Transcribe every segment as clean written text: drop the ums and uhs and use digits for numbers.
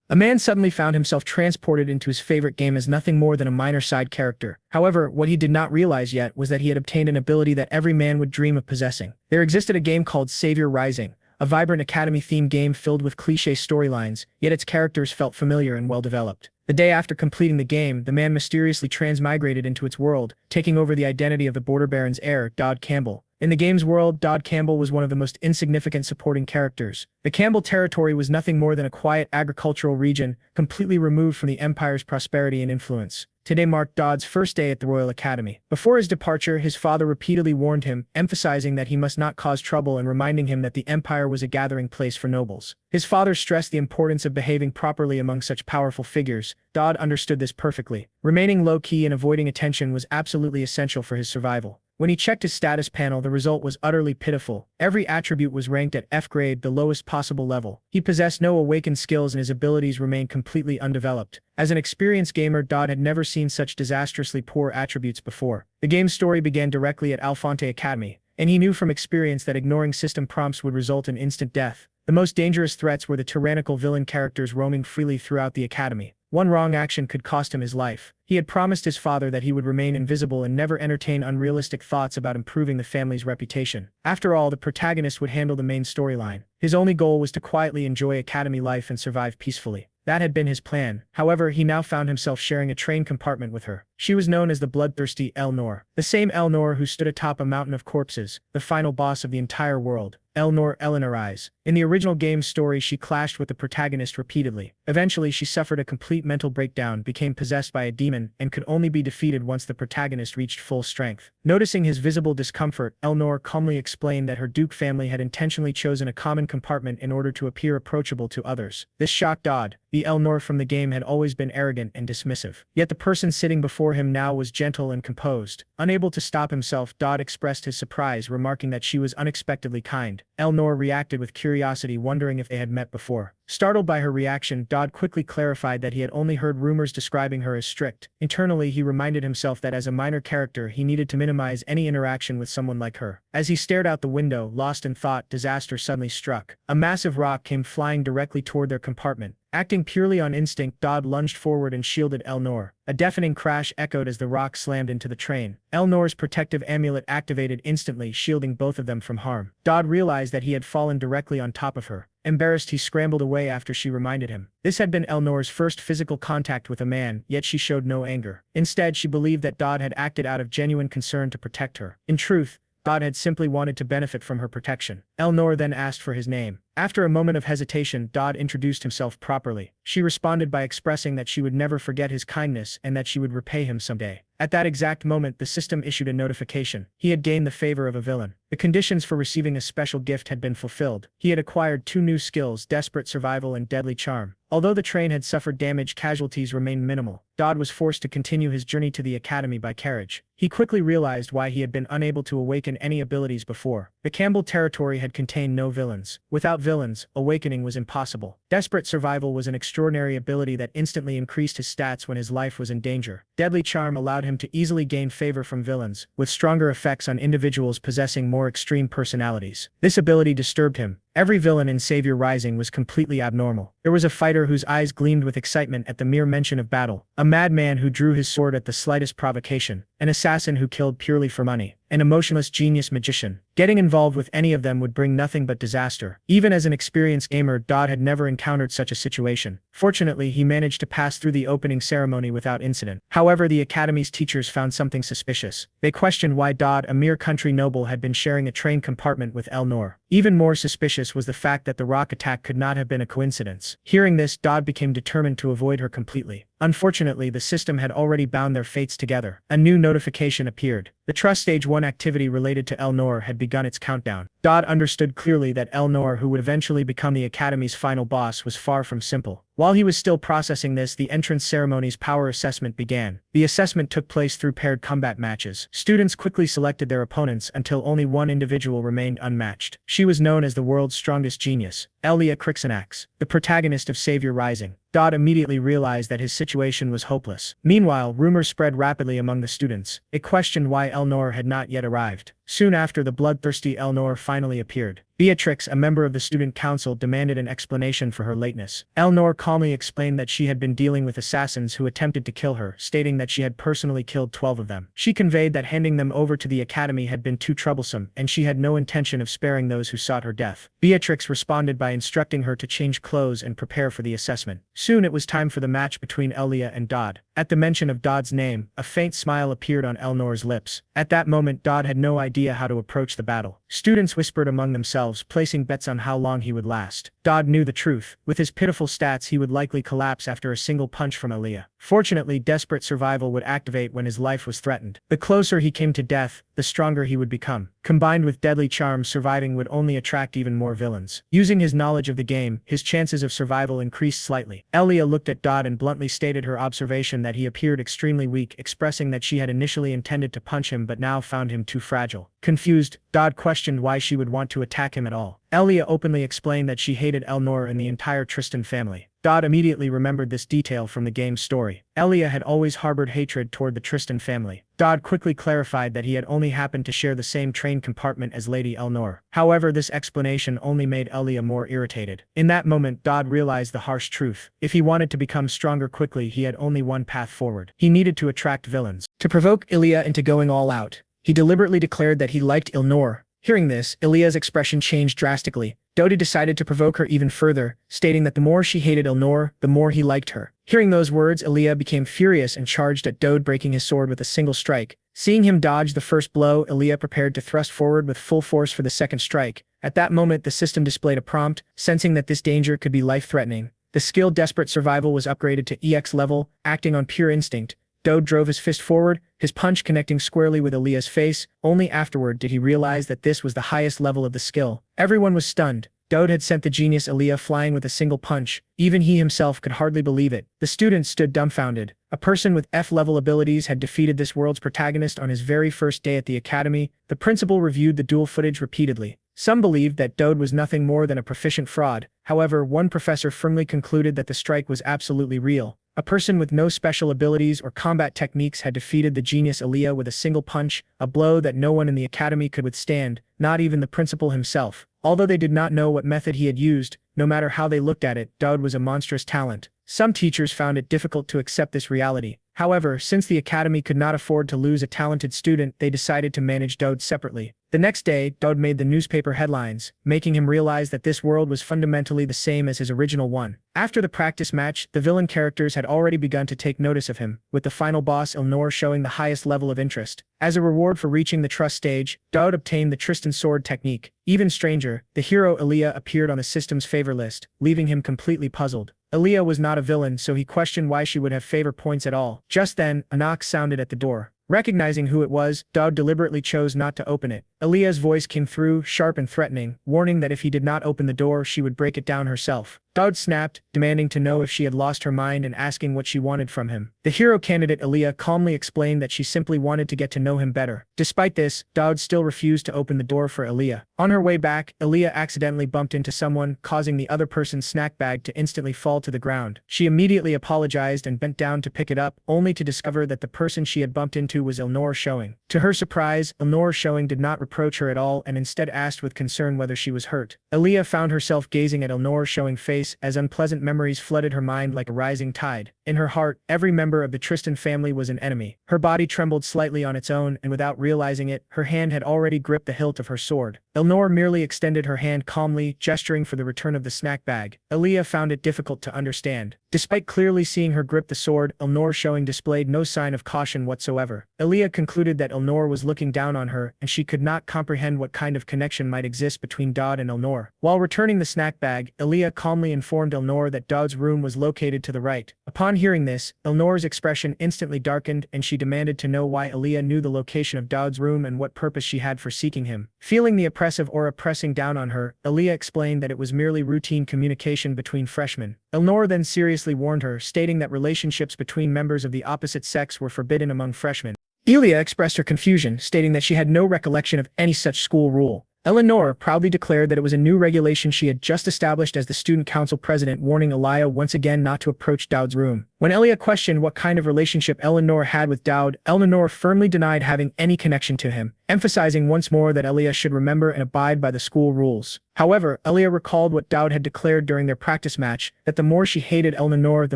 A man suddenly found himself transported into his favorite game as nothing more than a minor side character. However, what he did not realize yet was that he had obtained an ability that every man would dream of possessing. There existed a game called Savior Rising, a vibrant academy-themed game filled with cliché storylines, yet its characters felt familiar and well-developed. The day after completing the game, the man mysteriously transmigrated into its world, taking over the identity of the Border Baron's heir, Dodd Campbell. In the game's world, Dodd Campbell was one of the most insignificant supporting characters. The Campbell territory was nothing more than a quiet agricultural region, completely removed from the Empire's prosperity and influence. Today marked Dodd's first day at the Royal Academy. Before his departure, his father repeatedly warned him, emphasizing that he must not cause trouble and reminding him that the Empire was a gathering place for nobles. His father stressed the importance of behaving properly among such powerful figures. Dodd understood this perfectly. Remaining low-key and avoiding attention was absolutely essential for his survival. When he checked his status panel, the result was utterly pitiful. Every attribute was ranked at F grade, the lowest possible level. He possessed no awakened skills and his abilities remained completely undeveloped. As an experienced gamer, Dodd had never seen such disastrously poor attributes before. The game's story began directly at Alfonte Academy, and he knew from experience that ignoring system prompts would result in instant death. The most dangerous threats were the tyrannical villain characters roaming freely throughout the academy. One wrong action could cost him his life. He had promised his father that he would remain invisible and never entertain unrealistic thoughts about improving the family's reputation. After all, the protagonist would handle the main storyline. His only goal was to quietly enjoy academy life and survive peacefully. That had been his plan. However, he now found himself sharing a train compartment with her. She was known as the bloodthirsty Elnor, the same Elnor who stood atop a mountain of corpses, the final boss of the entire world. Elnor Rizz. In the original game's story, she clashed with the protagonist repeatedly. Eventually, she suffered a complete mental breakdown, became possessed by a demon, and could only be defeated once the protagonist reached full strength. Noticing his visible discomfort, Elnor calmly explained that her Duke family had intentionally chosen a common compartment in order to appear approachable to others. This shocked Dodd. The Elnor from the game had always been arrogant and dismissive. Yet the person sitting before him now was gentle and composed. Unable to stop himself, Dodd expressed his surprise, remarking that she was unexpectedly kind. Elnor reacted with curiosity, wondering if they had met before. Startled by her reaction, Dodd quickly clarified that he had only heard rumors describing her as strict. Internally, he reminded himself that as a minor character, he needed to minimize any interaction with someone like her. As he stared out the window, lost in thought, disaster suddenly struck. A massive rock came flying directly toward their compartment. Acting purely on instinct, Dodd lunged forward and shielded Elnor. A deafening crash echoed as the rock slammed into the train. Elnor's protective amulet activated instantly, shielding both of them from harm. Dodd realized that he had fallen directly on top of her. Embarrassed, he scrambled away after she reminded him. This had been Elnor's first physical contact with a man, yet she showed no anger. Instead, she believed that Dodd had acted out of genuine concern to protect her. In truth, Dodd had simply wanted to benefit from her protection. Elnor then asked for his name. After a moment of hesitation, Dodd introduced himself properly. She responded by expressing that she would never forget his kindness and that she would repay him someday. At that exact moment, the system issued a notification. He had gained the favor of a villain. The conditions for receiving a special gift had been fulfilled. He had acquired 2 new skills, Desperate Survival and Deadly Charm. Although the train had suffered damage, casualties remained minimal. Dodd was forced to continue his journey to the academy by carriage. He quickly realized why he had been unable to awaken any abilities before. The Campbell territory had contained no villains. Without villains, awakening was impossible. Desperate Survival was an extraordinary ability that instantly increased his stats when his life was in danger. Deadly Charm allowed him to easily gain favor from villains, with stronger effects on individuals possessing more extreme personalities. This ability disturbed him. Every villain in Savior Rising was completely abnormal. There was a fighter whose eyes gleamed with excitement at the mere mention of battle, a madman who drew his sword at the slightest provocation, an assassin who killed purely for money, an emotionless genius magician. Getting involved with any of them would bring nothing but disaster. Even as an experienced gamer, Dodd had never encountered such a situation. Fortunately, he managed to pass through the opening ceremony without incident. However, the academy's teachers found something suspicious. They questioned why Dodd, a mere country noble, had been sharing a train compartment with Elnor. Even more suspicious was the fact that the rock attack could not have been a coincidence. Hearing this, Dodd became determined to avoid her completely. Unfortunately, the system had already bound their fates together. A new notification appeared. The Trust Stage 1 activity related to Elnor had begun its countdown. Dodd understood clearly that Elnor, who would eventually become the Academy's final boss, was far from simple. While he was still processing this, the entrance ceremony's power assessment began. The assessment took place through paired combat matches. Students quickly selected their opponents until only one individual remained unmatched. She was known as the world's strongest genius, Elia Crixanax, the protagonist of Savior Rising. Dodd immediately realized that his situation was hopeless. Meanwhile, rumors spread rapidly among the students. It questioned why Elnor had not yet arrived. Soon after, the bloodthirsty Elnor finally appeared. Beatrix, a member of the student council, demanded an explanation for her lateness. Elnor calmly explained that she had been dealing with assassins who attempted to kill her, stating that she had personally killed 12 of them. She conveyed that handing them over to the academy had been too troublesome, and she had no intention of sparing those who sought her death. Beatrix responded by instructing her to change clothes and prepare for the assessment. Soon it was time for the match between Elia and Dodd. At the mention of Dodd's name, a faint smile appeared on Elnor's lips. At that moment, Dodd had no idea how to approach the battle. Students whispered among themselves, placing bets on how long he would last. Dodd knew the truth. With his pitiful stats, he would likely collapse after a single punch from Elia. Fortunately, desperate survival would activate when his life was threatened. The closer he came to death, the stronger he would become. Combined with deadly charms, surviving would only attract even more villains. Using his knowledge of the game, his chances of survival increased slightly. Elia looked at Dodd and bluntly stated her observation that he appeared extremely weak, expressing that she had initially intended to punch him but now found him too fragile. Confused, Dodd questioned why she would want to attack him at all. Elia openly explained that she hated Elnor and the entire Tristan family. Dodd immediately remembered this detail from the game's story. Elia had always harbored hatred toward the Tristan family. Dodd quickly clarified that he had only happened to share the same train compartment as Lady Elnor. However, this explanation only made Elia more irritated. In that moment, Dodd realized the harsh truth. If he wanted to become stronger quickly, he had only one path forward. He needed to attract villains. To provoke Elia into going all out, he deliberately declared that he liked Elnor. Hearing this, Elia's expression changed drastically. Dodd decided to provoke her even further, stating that the more she hated Elnor, the more he liked her. Hearing those words, Elia became furious and charged at Dodd, breaking his sword with a single strike. Seeing him dodge the first blow, Elia prepared to thrust forward with full force for the second strike. At that moment, the system displayed a prompt, sensing that this danger could be life-threatening. The skill Desperate Survival was upgraded to EX level, acting on pure instinct. Dodd drove his fist forward, his punch connecting squarely with Elia's face. Only afterward did he realize that this was the highest level of the skill. Everyone was stunned. Dodd had sent the genius Elia flying with a single punch. Even he himself could hardly believe it. The students stood dumbfounded. A person with F-level abilities had defeated this world's protagonist on his very first day at the academy. The principal reviewed the duel footage repeatedly. Some believed that Dodd was nothing more than a proficient fraud. However, one professor firmly concluded that the strike was absolutely real. A person with no special abilities or combat techniques had defeated the genius Elia with a single punch, a blow that no one in the academy could withstand, not even the principal himself. Although they did not know what method he had used, no matter how they looked at it, Dodd was a monstrous talent. Some teachers found it difficult to accept this reality. However, since the academy could not afford to lose a talented student, they decided to manage Dodd separately. The next day, Dodd made the newspaper headlines, making him realize that this world was fundamentally the same as his original one. After the practice match, the villain characters had already begun to take notice of him, with the final boss Elnor showing the highest level of interest. As a reward for reaching the trust stage, Dodd obtained the Tristan sword technique. Even stranger, the hero Elia appeared on the system's favor list, leaving him completely puzzled. Elia was not a villain, so he questioned why she would have favor points at all. Just then, a knock sounded at the door. Recognizing who it was, Dodd deliberately chose not to open it. Elia's voice came through, sharp and threatening, warning that if he did not open the door, she would break it down herself. Dodd snapped, demanding to know if she had lost her mind and asking what she wanted from him. The hero candidate Elia calmly explained that she simply wanted to get to know him better. Despite this, Dodd still refused to open the door for Elia. On her way back, Elia accidentally bumped into someone, causing the other person's snack bag to instantly fall to the ground. She immediately apologized and bent down to pick it up, only to discover that the person she had bumped into was Elnor Showing. To her surprise, Elnor Showing did not reproach her at all and instead asked with concern whether she was hurt. Elia found herself gazing at Elnor Showing's face as unpleasant memories flooded her mind like a rising tide. In her heart, every member of the Tristan family was an enemy. Her body trembled slightly on its own, and without realizing it, her hand had already gripped the hilt of her sword. Elnor merely extended her hand calmly, gesturing for the return of the snack bag. Elia found it difficult to understand. Despite clearly seeing her grip the sword, Elnor Showing displayed no sign of caution whatsoever. Elia concluded that Elnor was looking down on her, and she could not comprehend what kind of connection might exist between Dodd and Elnor. While returning the snack bag, Elia calmly informed Elnor that Dodd's room was located to the right. Upon hearing this, Elnor's expression instantly darkened, and she demanded to know why Elia knew the location of Dodd's room and what purpose she had for seeking him. Feeling the oppressive aura pressing down on her, Elia explained that it was merely routine communication between freshmen. Elnor then seriously warned her, stating that relationships between members of the opposite sex were forbidden among freshmen. Elia expressed her confusion, stating that she had no recollection of any such school rule. Elnor proudly declared that it was a new regulation she had just established as the student council president, warning Elia once again not to approach Dowd's room. When Elia questioned what kind of relationship Elnor had with Dowd, Elnor firmly denied having any connection to him, emphasizing once more that Elia should remember and abide by the school rules. However, Elia recalled what Dowd had declared during their practice match, that the more she hated Elnor, the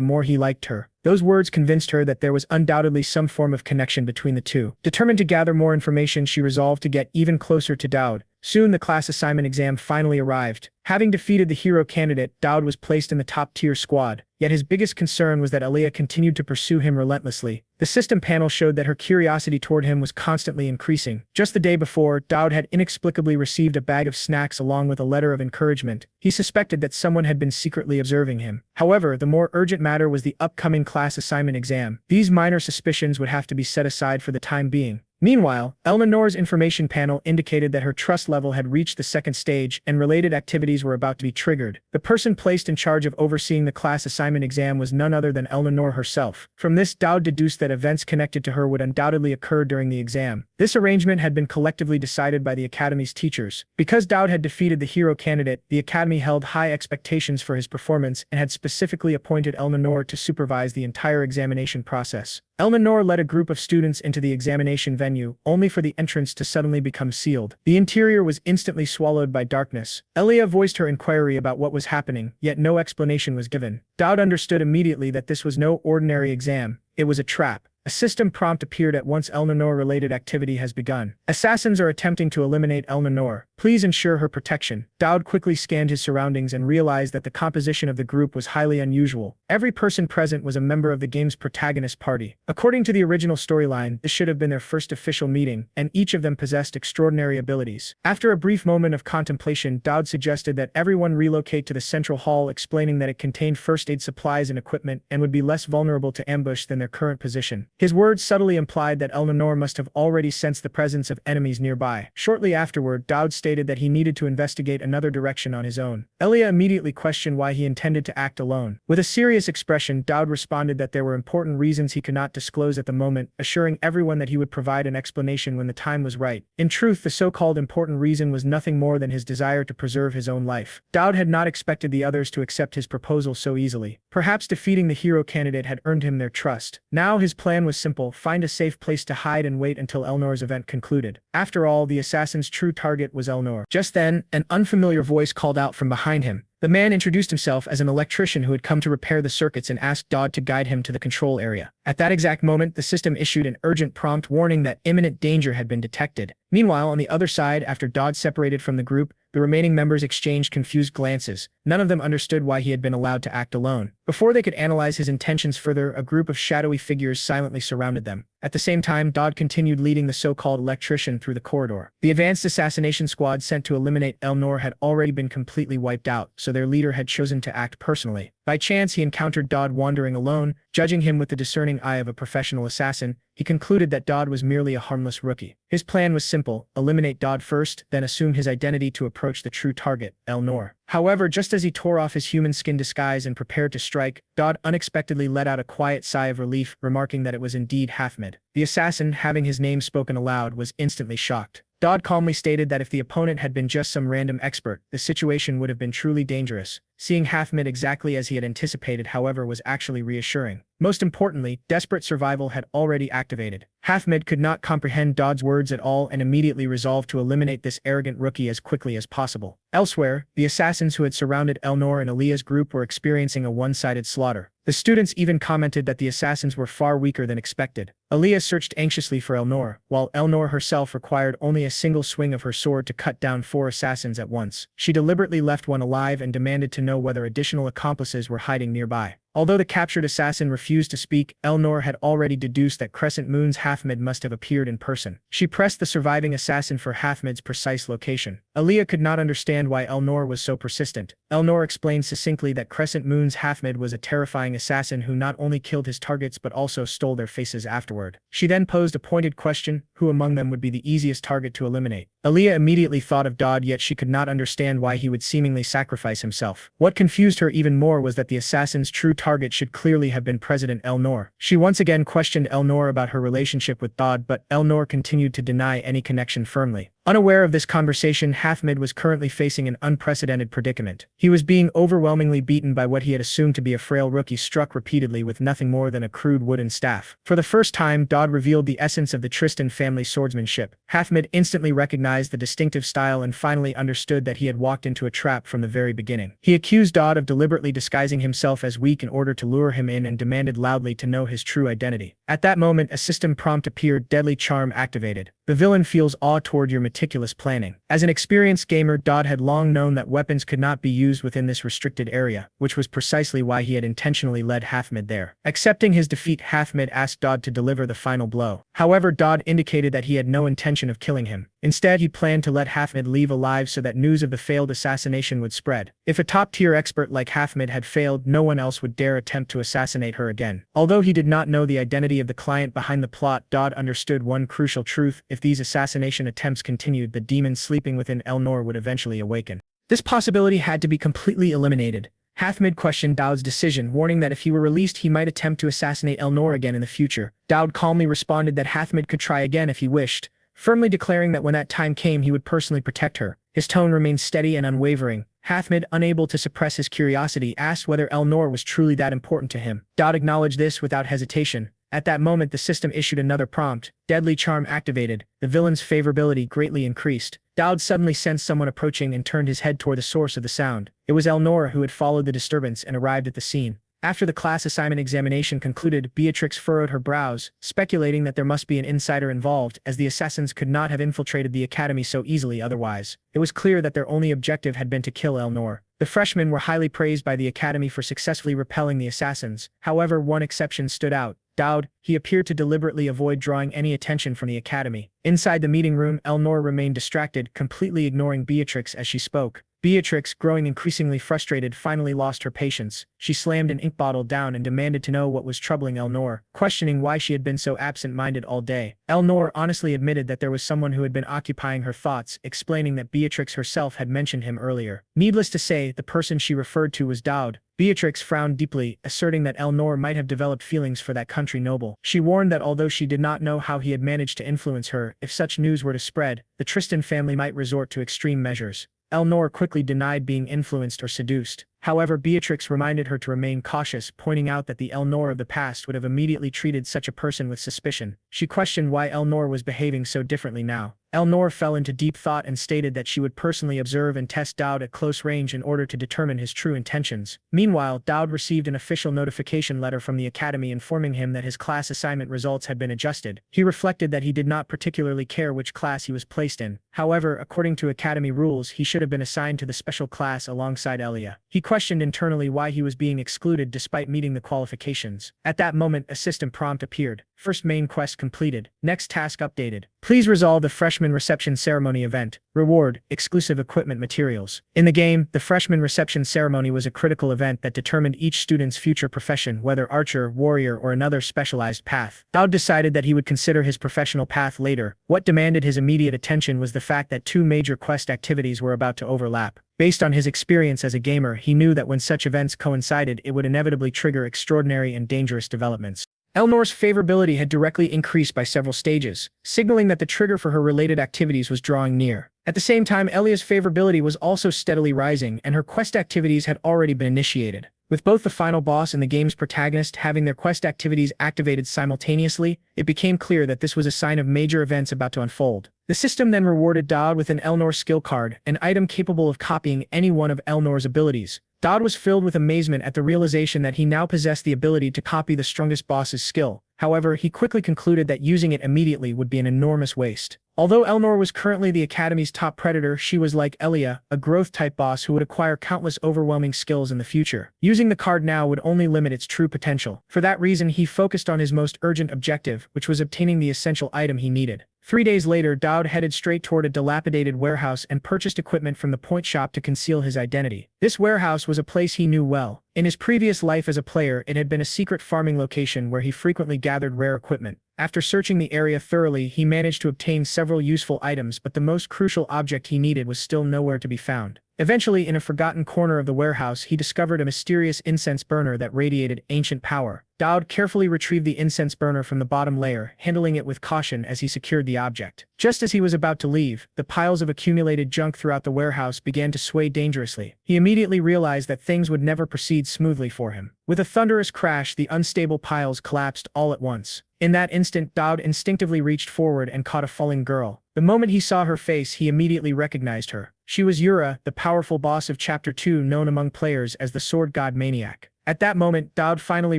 more he liked her. Those words convinced her that there was undoubtedly some form of connection between the two. Determined to gather more information, she resolved to get even closer to Dowd. Soon the class assignment exam finally arrived. Having defeated the hero candidate, Dowd was placed in the top-tier squad, yet his biggest concern was that Elia continued to pursue him relentlessly. The system panel showed that her curiosity toward him was constantly increasing. Just the day before, Dowd had inexplicably received a bag of snacks along with a letter of encouragement. He suspected that someone had been secretly observing him. However, the more urgent matter was the upcoming class assignment exam. These minor suspicions would have to be set aside for the time being. Meanwhile, Elnor's information panel indicated that her trust level had reached the second stage and related activities were about to be triggered. The person placed in charge of overseeing the class assignment exam was none other than Elnor herself. From this, Dowd deduced that events connected to her would undoubtedly occur during the exam. This arrangement had been collectively decided by the Academy's teachers. Because Dowd had defeated the hero candidate, the Academy held high expectations for his performance and had specifically appointed Elnor to supervise the entire examination process. Elnor led a group of students into the examination venue, only for the entrance to suddenly become sealed. The interior was instantly swallowed by darkness. Elia voiced her inquiry about what was happening, yet no explanation was given. Dowd understood immediately that this was no ordinary exam. It was a trap. A system prompt appeared at once. Elnor-related activity has begun. Assassins are attempting to eliminate Elnor. Please ensure her protection. Dowd quickly scanned his surroundings and realized that the composition of the group was highly unusual. Every person present was a member of the game's protagonist party. According to the original storyline, this should have been their first official meeting, and each of them possessed extraordinary abilities. After a brief moment of contemplation, Dowd suggested that everyone relocate to the central hall, explaining that it contained first aid supplies and equipment and would be less vulnerable to ambush than their current position. His words subtly implied that Elnor must have already sensed the presence of enemies nearby. Shortly afterward, Dowd stated that he needed to investigate another direction on his own. Elia immediately questioned why he intended to act alone. With a serious expression, Dowd responded that there were important reasons he could not disclose at the moment, assuring everyone that he would provide an explanation when the time was right. In truth, the so-called important reason was nothing more than his desire to preserve his own life. Dowd had not expected the others to accept his proposal so easily. Perhaps defeating the hero candidate had earned him their trust. Now his plan was simple: find a safe place to hide and wait until Elnor's event concluded. After all, the assassin's true target was Elnor. Just then, an unfamiliar voice called out from behind him. The man introduced himself as an electrician who had come to repair the circuits and asked Dowd to guide him to the control area. At that exact moment, the system issued an urgent prompt warning that imminent danger had been detected. Meanwhile, on the other side, after Dowd separated from the group, the remaining members exchanged confused glances. None of them understood why he had been allowed to act alone. Before they could analyze his intentions further, a group of shadowy figures silently surrounded them. At the same time, Dowd continued leading the so-called electrician through the corridor. The advanced assassination squad sent to eliminate Elnor had already been completely wiped out, so their leader had chosen to act personally. By chance, he encountered Dowd wandering alone. Judging him with the discerning eye of a professional assassin, he concluded that Dowd was merely a harmless rookie. His plan was simple: eliminate Dowd first, then assume his identity to approach the true target, Elnor. However, just as he tore off his human skin disguise and prepared to strike, Dowd unexpectedly let out a quiet sigh of relief, remarking that it was indeed Hafmid. The assassin, having his name spoken aloud, was instantly shocked. Dowd calmly stated that if the opponent had been just some random expert, the situation would have been truly dangerous. Seeing Hafmid exactly as he had anticipated, however, was actually reassuring. Most importantly, desperate survival had already activated. Hafmid could not comprehend Dowd's words at all and immediately resolved to eliminate this arrogant rookie as quickly as possible. Elsewhere, the assassins who had surrounded Elnor and Elia's group were experiencing a one-sided slaughter. The students even commented that the assassins were far weaker than expected. Elia searched anxiously for Elnor, while Elnor herself required only a single swing of her sword to cut down 4 assassins at once. She deliberately left one alive and demanded to know whether additional accomplices were hiding nearby. Although the captured assassin refused to speak, Elnor had already deduced that Crescent Moon's Hafmid must have appeared in person. She pressed the surviving assassin for Hafmid's precise location. Elia could not understand why Elnor was so persistent. Elnor explained succinctly that Crescent Moon's Hafmid was a terrifying assassin who not only killed his targets but also stole their faces afterward. She then posed a pointed question: who among them would be the easiest target to eliminate? Elia immediately thought of Dowd, yet she could not understand why he would seemingly sacrifice himself. What confused her even more was that the assassin's true target should clearly have been President Elnor. She once again questioned Elnor about her relationship with Dowd, but Elnor continued to deny any connection firmly. Unaware of this conversation, Halfmid was currently facing an unprecedented predicament. He was being overwhelmingly beaten by what he had assumed to be a frail rookie struck repeatedly with nothing more than a crude wooden staff. For the first time, Dodd revealed the essence of the Tristan family swordsmanship. Halfmid instantly recognized the distinctive style and finally understood that he had walked into a trap from the very beginning. He accused Dodd of deliberately disguising himself as weak in order to lure him in and demanded loudly to know his true identity. At that moment, a system prompt appeared, deadly charm activated. The villain feels awe toward your meticulous planning. As an experienced gamer, Dodd had long known that weapons could not be used within this restricted area, which was precisely why he had intentionally led Halfmid there. Accepting his defeat, Halfmid asked Dodd to deliver the final blow. However, Dodd indicated that he had no intention of killing him. Instead, he planned to let Halfmid leave alive so that news of the failed assassination would spread. If a top-tier expert like Halfmid had failed, no one else would dare attempt to assassinate her again. Although he did not know the identity of the client behind the plot, Dodd understood one crucial truth: if these assassination attempts continued, the demon sleeping within Elnor would eventually awaken. This possibility had to be completely eliminated. Halfmid questioned Dowd's decision, warning that if he were released he might attempt to assassinate Elnor again in the future. Dowd calmly responded that Halfmid could try again if he wished, firmly declaring that when that time came he would personally protect her. His tone remained steady and unwavering. Halfmid, unable to suppress his curiosity, asked whether Elnor was truly that important to him. Dowd acknowledged this without hesitation. At that moment, the system issued another prompt. Deadly charm activated. The villain's favorability greatly increased. Dowd suddenly sensed someone approaching and turned his head toward the source of the sound. It was Elnor, who had followed the disturbance and arrived at the scene. After the class assignment examination concluded, Beatrix furrowed her brows, speculating that there must be an insider involved, as the assassins could not have infiltrated the academy so easily otherwise. It was clear that their only objective had been to kill Elnor. The freshmen were highly praised by the academy for successfully repelling the assassins. However, one exception stood out. Dowd. He appeared to deliberately avoid drawing any attention from the academy. Inside the meeting room, Elnor remained distracted, completely ignoring Beatrix as she spoke. Beatrix, growing increasingly frustrated, finally lost her patience. She slammed an ink bottle down and demanded to know what was troubling Elnor, questioning why she had been so absent-minded all day. Elnor honestly admitted that there was someone who had been occupying her thoughts, explaining that Beatrix herself had mentioned him earlier. Needless to say, the person she referred to was Dowd. Beatrix frowned deeply, asserting that Elnor might have developed feelings for that country noble. She warned that although she did not know how he had managed to influence her, if such news were to spread, the Tristan family might resort to extreme measures. Elnor quickly denied being influenced or seduced. However, Beatrix reminded her to remain cautious, pointing out that the Elnor of the past would have immediately treated such a person with suspicion. She questioned why Elnor was behaving so differently now. Elnor fell into deep thought and stated that she would personally observe and test Dowd at close range in order to determine his true intentions. Meanwhile, Dowd received an official notification letter from the academy informing him that his class assignment results had been adjusted. He reflected that he did not particularly care which class he was placed in. However, according to academy rules, he should have been assigned to the special class alongside Elia. He questioned internally why he was being excluded despite meeting the qualifications. At that moment, a system prompt appeared. First main quest completed. Next task updated. Please resolve the freshman reception ceremony event. Reward: exclusive equipment materials. In the game, the freshman reception ceremony was a critical event that determined each student's future profession, whether archer, warrior, or another specialized path. Dowd decided that he would consider his professional path later. What demanded his immediate attention was the fact that two major quest activities were about to overlap. Based on his experience as a gamer, he knew that when such events coincided, it would inevitably trigger extraordinary and dangerous developments. Elnor's favorability had directly increased by several stages, signaling that the trigger for her related activities was drawing near. At the same time, Elia's favorability was also steadily rising, and her quest activities had already been initiated. With both the final boss and the game's protagonist having their quest activities activated simultaneously, it became clear that this was a sign of major events about to unfold. The system then rewarded Dowd with an Elnor skill card, an item capable of copying any one of Elnor's abilities. Dowd was filled with amazement at the realization that he now possessed the ability to copy the strongest boss's skill. However, he quickly concluded that using it immediately would be an enormous waste. Although Elnor was currently the Academy's top predator, she was like Elia, a growth-type boss who would acquire countless overwhelming skills in the future. Using the card now would only limit its true potential. For that reason, he focused on his most urgent objective, which was obtaining the essential item he needed. 3 days later, Dowd headed straight toward a dilapidated warehouse and purchased equipment from the point shop to conceal his identity. This warehouse was a place he knew well. In his previous life as a player, it had been a secret farming location where he frequently gathered rare equipment. After searching the area thoroughly, he managed to obtain several useful items, but the most crucial object he needed was still nowhere to be found. Eventually, in a forgotten corner of the warehouse, he discovered a mysterious incense burner that radiated ancient power. Dowd carefully retrieved the incense burner from the bottom layer, handling it with caution as he secured the object. Just as he was about to leave, the piles of accumulated junk throughout the warehouse began to sway dangerously. He immediately realized that things would never proceed smoothly for him. With a thunderous crash, the unstable piles collapsed all at once. In that instant, Dowd instinctively reached forward and caught a falling girl. The moment he saw her face, he immediately recognized her. She was Yura, the powerful boss of Chapter 2, known among players as the Sword God Maniac. At that moment, Dowd finally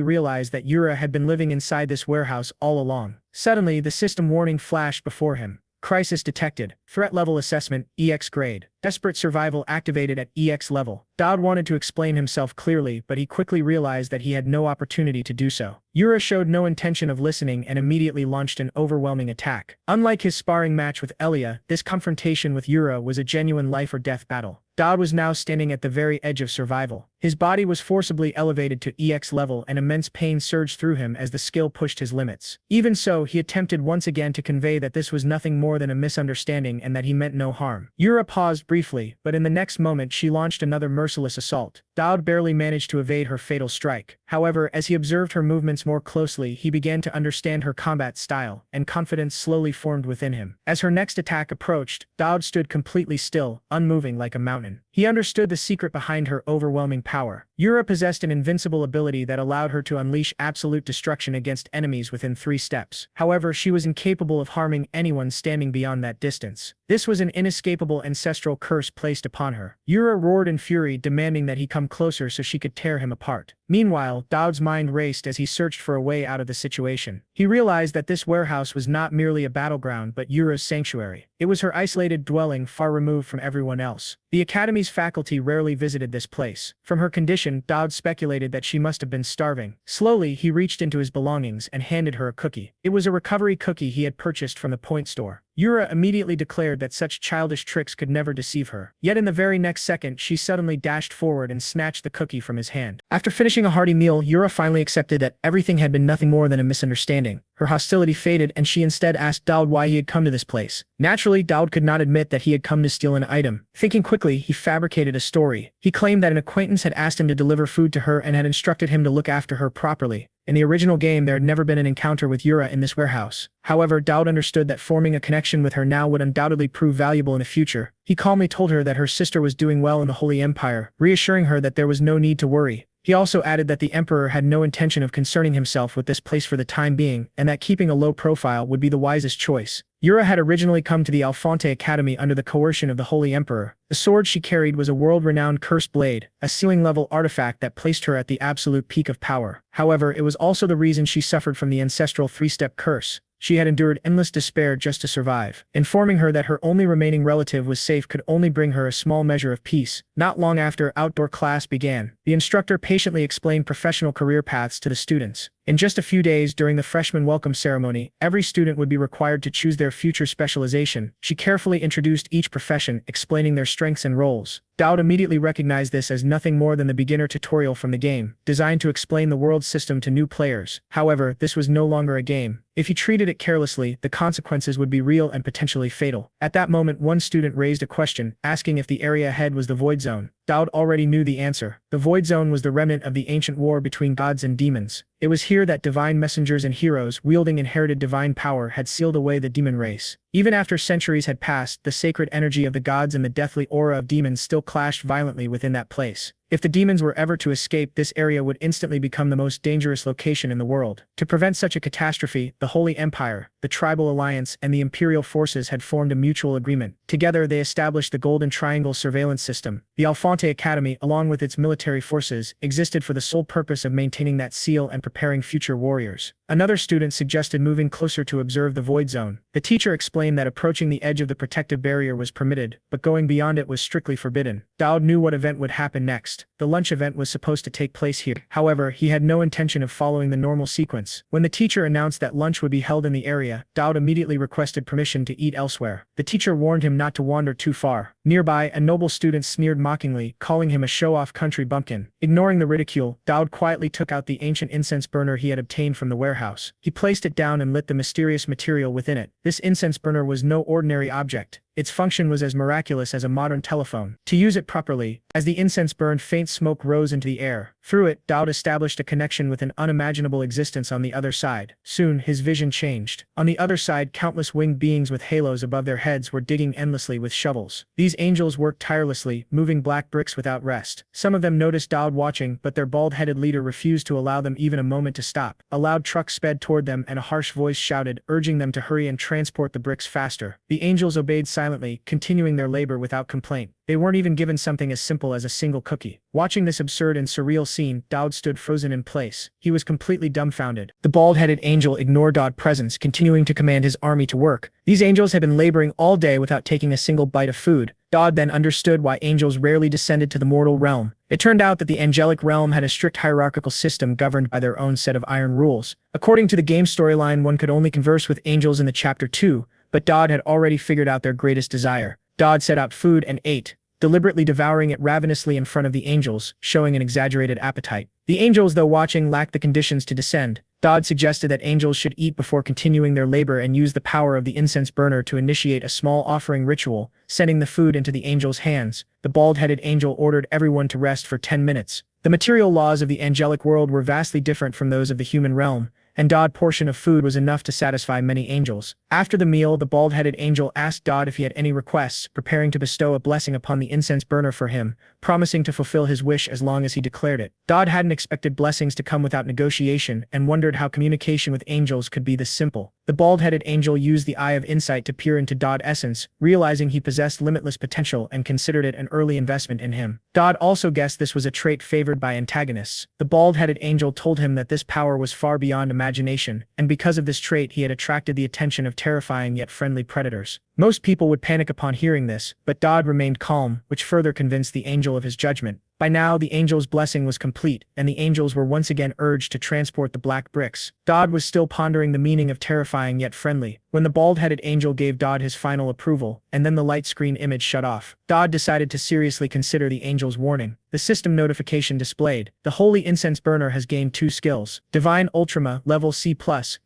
realized that Yura had been living inside this warehouse all along. Suddenly, the system warning flashed before him. Crisis detected. Threat level assessment, EX grade. Desperate survival activated at EX level. Dowd wanted to explain himself clearly, but he quickly realized that he had no opportunity to do so. Yura showed no intention of listening and immediately launched an overwhelming attack. Unlike his sparring match with Elia, this confrontation with Yura was a genuine life-or-death battle. Dowd was now standing at the very edge of survival. His body was forcibly elevated to EX level and immense pain surged through him as the skill pushed his limits. Even so, he attempted once again to convey that this was nothing more than a misunderstanding and that he meant no harm. Yura paused briefly, but in the next moment she launched another merciless assault. Dowd barely managed to evade her fatal strike. However, as he observed her movements more closely, he began to understand her combat style, and confidence slowly formed within him. As her next attack approached, Dowd stood completely still, unmoving like a mountain. He understood the secret behind her overwhelming power. Yura possessed an invincible ability that allowed her to unleash absolute destruction against enemies within 3 steps. However, she was incapable of harming anyone standing beyond that distance. This was an inescapable ancestral curse placed upon her. Yura roared in fury, demanding that he come closer so she could tear him apart. Meanwhile, Dowd's mind raced as he searched for a way out of the situation. He realized that this warehouse was not merely a battleground but Yura's sanctuary. It was her isolated dwelling, far removed from everyone else. The Academy's faculty rarely visited this place. From her condition, Dowd speculated that she must have been starving. Slowly, he reached into his belongings and handed her a cookie. It was a recovery cookie he had purchased from the point store. Yura immediately declared that such childish tricks could never deceive her. Yet in the very next second, she suddenly dashed forward and snatched the cookie from his hand. After finishing a hearty meal, Yura finally accepted that everything had been nothing more than a misunderstanding. Her hostility faded and she instead asked Dowd why he had come to this place. Naturally, Dowd could not admit that he had come to steal an item. Thinking quickly, he fabricated a story. He claimed that an acquaintance had asked him to deliver food to her and had instructed him to look after her properly. In the original game, there had never been an encounter with Yura in this warehouse. However, Dowd understood that forming a connection with her now would undoubtedly prove valuable in the future. He calmly told her that her sister was doing well in the Holy Empire, reassuring her that there was no need to worry. He also added that the Emperor had no intention of concerning himself with this place for the time being, and that keeping a low profile would be the wisest choice. Yura had originally come to the Alfonte Academy under the coercion of the Holy Emperor. The sword she carried was a world-renowned cursed blade, a ceiling-level artifact that placed her at the absolute peak of power. However, it was also the reason she suffered from the ancestral 3-step curse. She had endured endless despair just to survive. Informing her that her only remaining relative was safe could only bring her a small measure of peace. Not long after, outdoor class began. The instructor patiently explained professional career paths to the students. In just a few days during the freshman welcome ceremony, every student would be required to choose their future specialization. She carefully introduced each profession, explaining their strengths and roles. Dowd immediately recognized this as nothing more than the beginner tutorial from the game, designed to explain the world system to new players. However, this was no longer a game. If he treated it carelessly, the consequences would be real and potentially fatal. At that moment, one student raised a question, asking if the area ahead was the Void Zone. Dowd already knew the answer. The Void Zone was the remnant of the ancient war between gods and demons. It was here that divine messengers and heroes wielding inherited divine power had sealed away the demon race. Even after centuries had passed, the sacred energy of the gods and the deathly aura of demons still clashed violently within that place. If the demons were ever to escape, this area would instantly become the most dangerous location in the world. To prevent such a catastrophe, the Holy Empire, the Tribal Alliance, and the Imperial forces had formed a mutual agreement. Together, they established the Golden Triangle surveillance system. The Alfonte Academy, along with its military forces, existed for the sole purpose of maintaining that seal and preparing future warriors. Another student suggested moving closer to observe the Void Zone. The teacher explained that approaching the edge of the protective barrier was permitted, but going beyond it was strictly forbidden. Dowd knew what event would happen next. The lunch event was supposed to take place here. However, he had no intention of following the normal sequence. When the teacher announced that lunch would be held in the area, Dowd immediately requested permission to eat elsewhere. The teacher warned him not to wander too far. Nearby, a noble student sneered mockingly, calling him a show-off country bumpkin. Ignoring the ridicule, Dowd quietly took out the ancient incense burner he had obtained from the warehouse. He placed it down and lit the mysterious material within it. This incense burner was no ordinary object. its function was as miraculous as a modern telephone. To use it properly, as the incense burned, faint smoke rose into the air. Through it, Dowd established a connection with an unimaginable existence on the other side. Soon, his vision changed. On the other side, countless winged beings with halos above their heads were digging endlessly with shovels. These angels worked tirelessly, moving black bricks without rest. Some of them noticed Dowd watching, but their bald-headed leader refused to allow them even a moment to stop. A loud truck sped toward them and a harsh voice shouted, urging them to hurry and transport the bricks faster. The angels obeyed silently, continuing their labor without complaint. They weren't even given something as simple as a single cookie. Watching this absurd and surreal scene, Dowd stood frozen in place. He was completely dumbfounded. The bald-headed angel ignored Dowd's presence, continuing to command his army to work. These angels had been laboring all day without taking a single bite of food. Dowd then understood why angels rarely descended to the mortal realm. It turned out that the angelic realm had a strict hierarchical system governed by their own set of iron rules. According to the game storyline, one could only converse with angels in the chapter 2, but Dowd had already figured out their greatest desire. Dowd set out food and ate, deliberately devouring it ravenously in front of the angels, showing an exaggerated appetite. The angels, though watching, lacked the conditions to descend. Dowd suggested that angels should eat before continuing their labor and use the power of the incense burner to initiate a small offering ritual, sending the food into the angels' hands. The bald-headed angel ordered everyone to rest for 10 minutes. The material laws of the angelic world were vastly different from those of the human realm, and Dowd's portion of food was enough to satisfy many angels. After the meal, the bald-headed angel asked Dowd if he had any requests, preparing to bestow a blessing upon the incense burner for him, promising to fulfill his wish as long as he declared it. Dowd hadn't expected blessings to come without negotiation and wondered how communication with angels could be this simple. The bald-headed angel used the eye of insight to peer into Dowd's essence, realizing he possessed limitless potential and considered it an early investment in him. Dowd also guessed this was a trait favored by antagonists. The bald-headed angel told him that this power was far beyond imagination, and because of this trait he had attracted the attention of terrifying yet friendly predators. Most people would panic upon hearing this, but Dowd remained calm, which further convinced the angel of his judgment. By now, the angel's blessing was complete, and the angels were once again urged to transport the black bricks. Dowd was still pondering the meaning of terrifying yet friendly, when the bald-headed angel gave Dowd his final approval, and then the light screen image shut off. Dowd decided to seriously consider the angel's warning. The system notification displayed, the holy incense burner has gained 2 skills. Divine Ultima, level C+,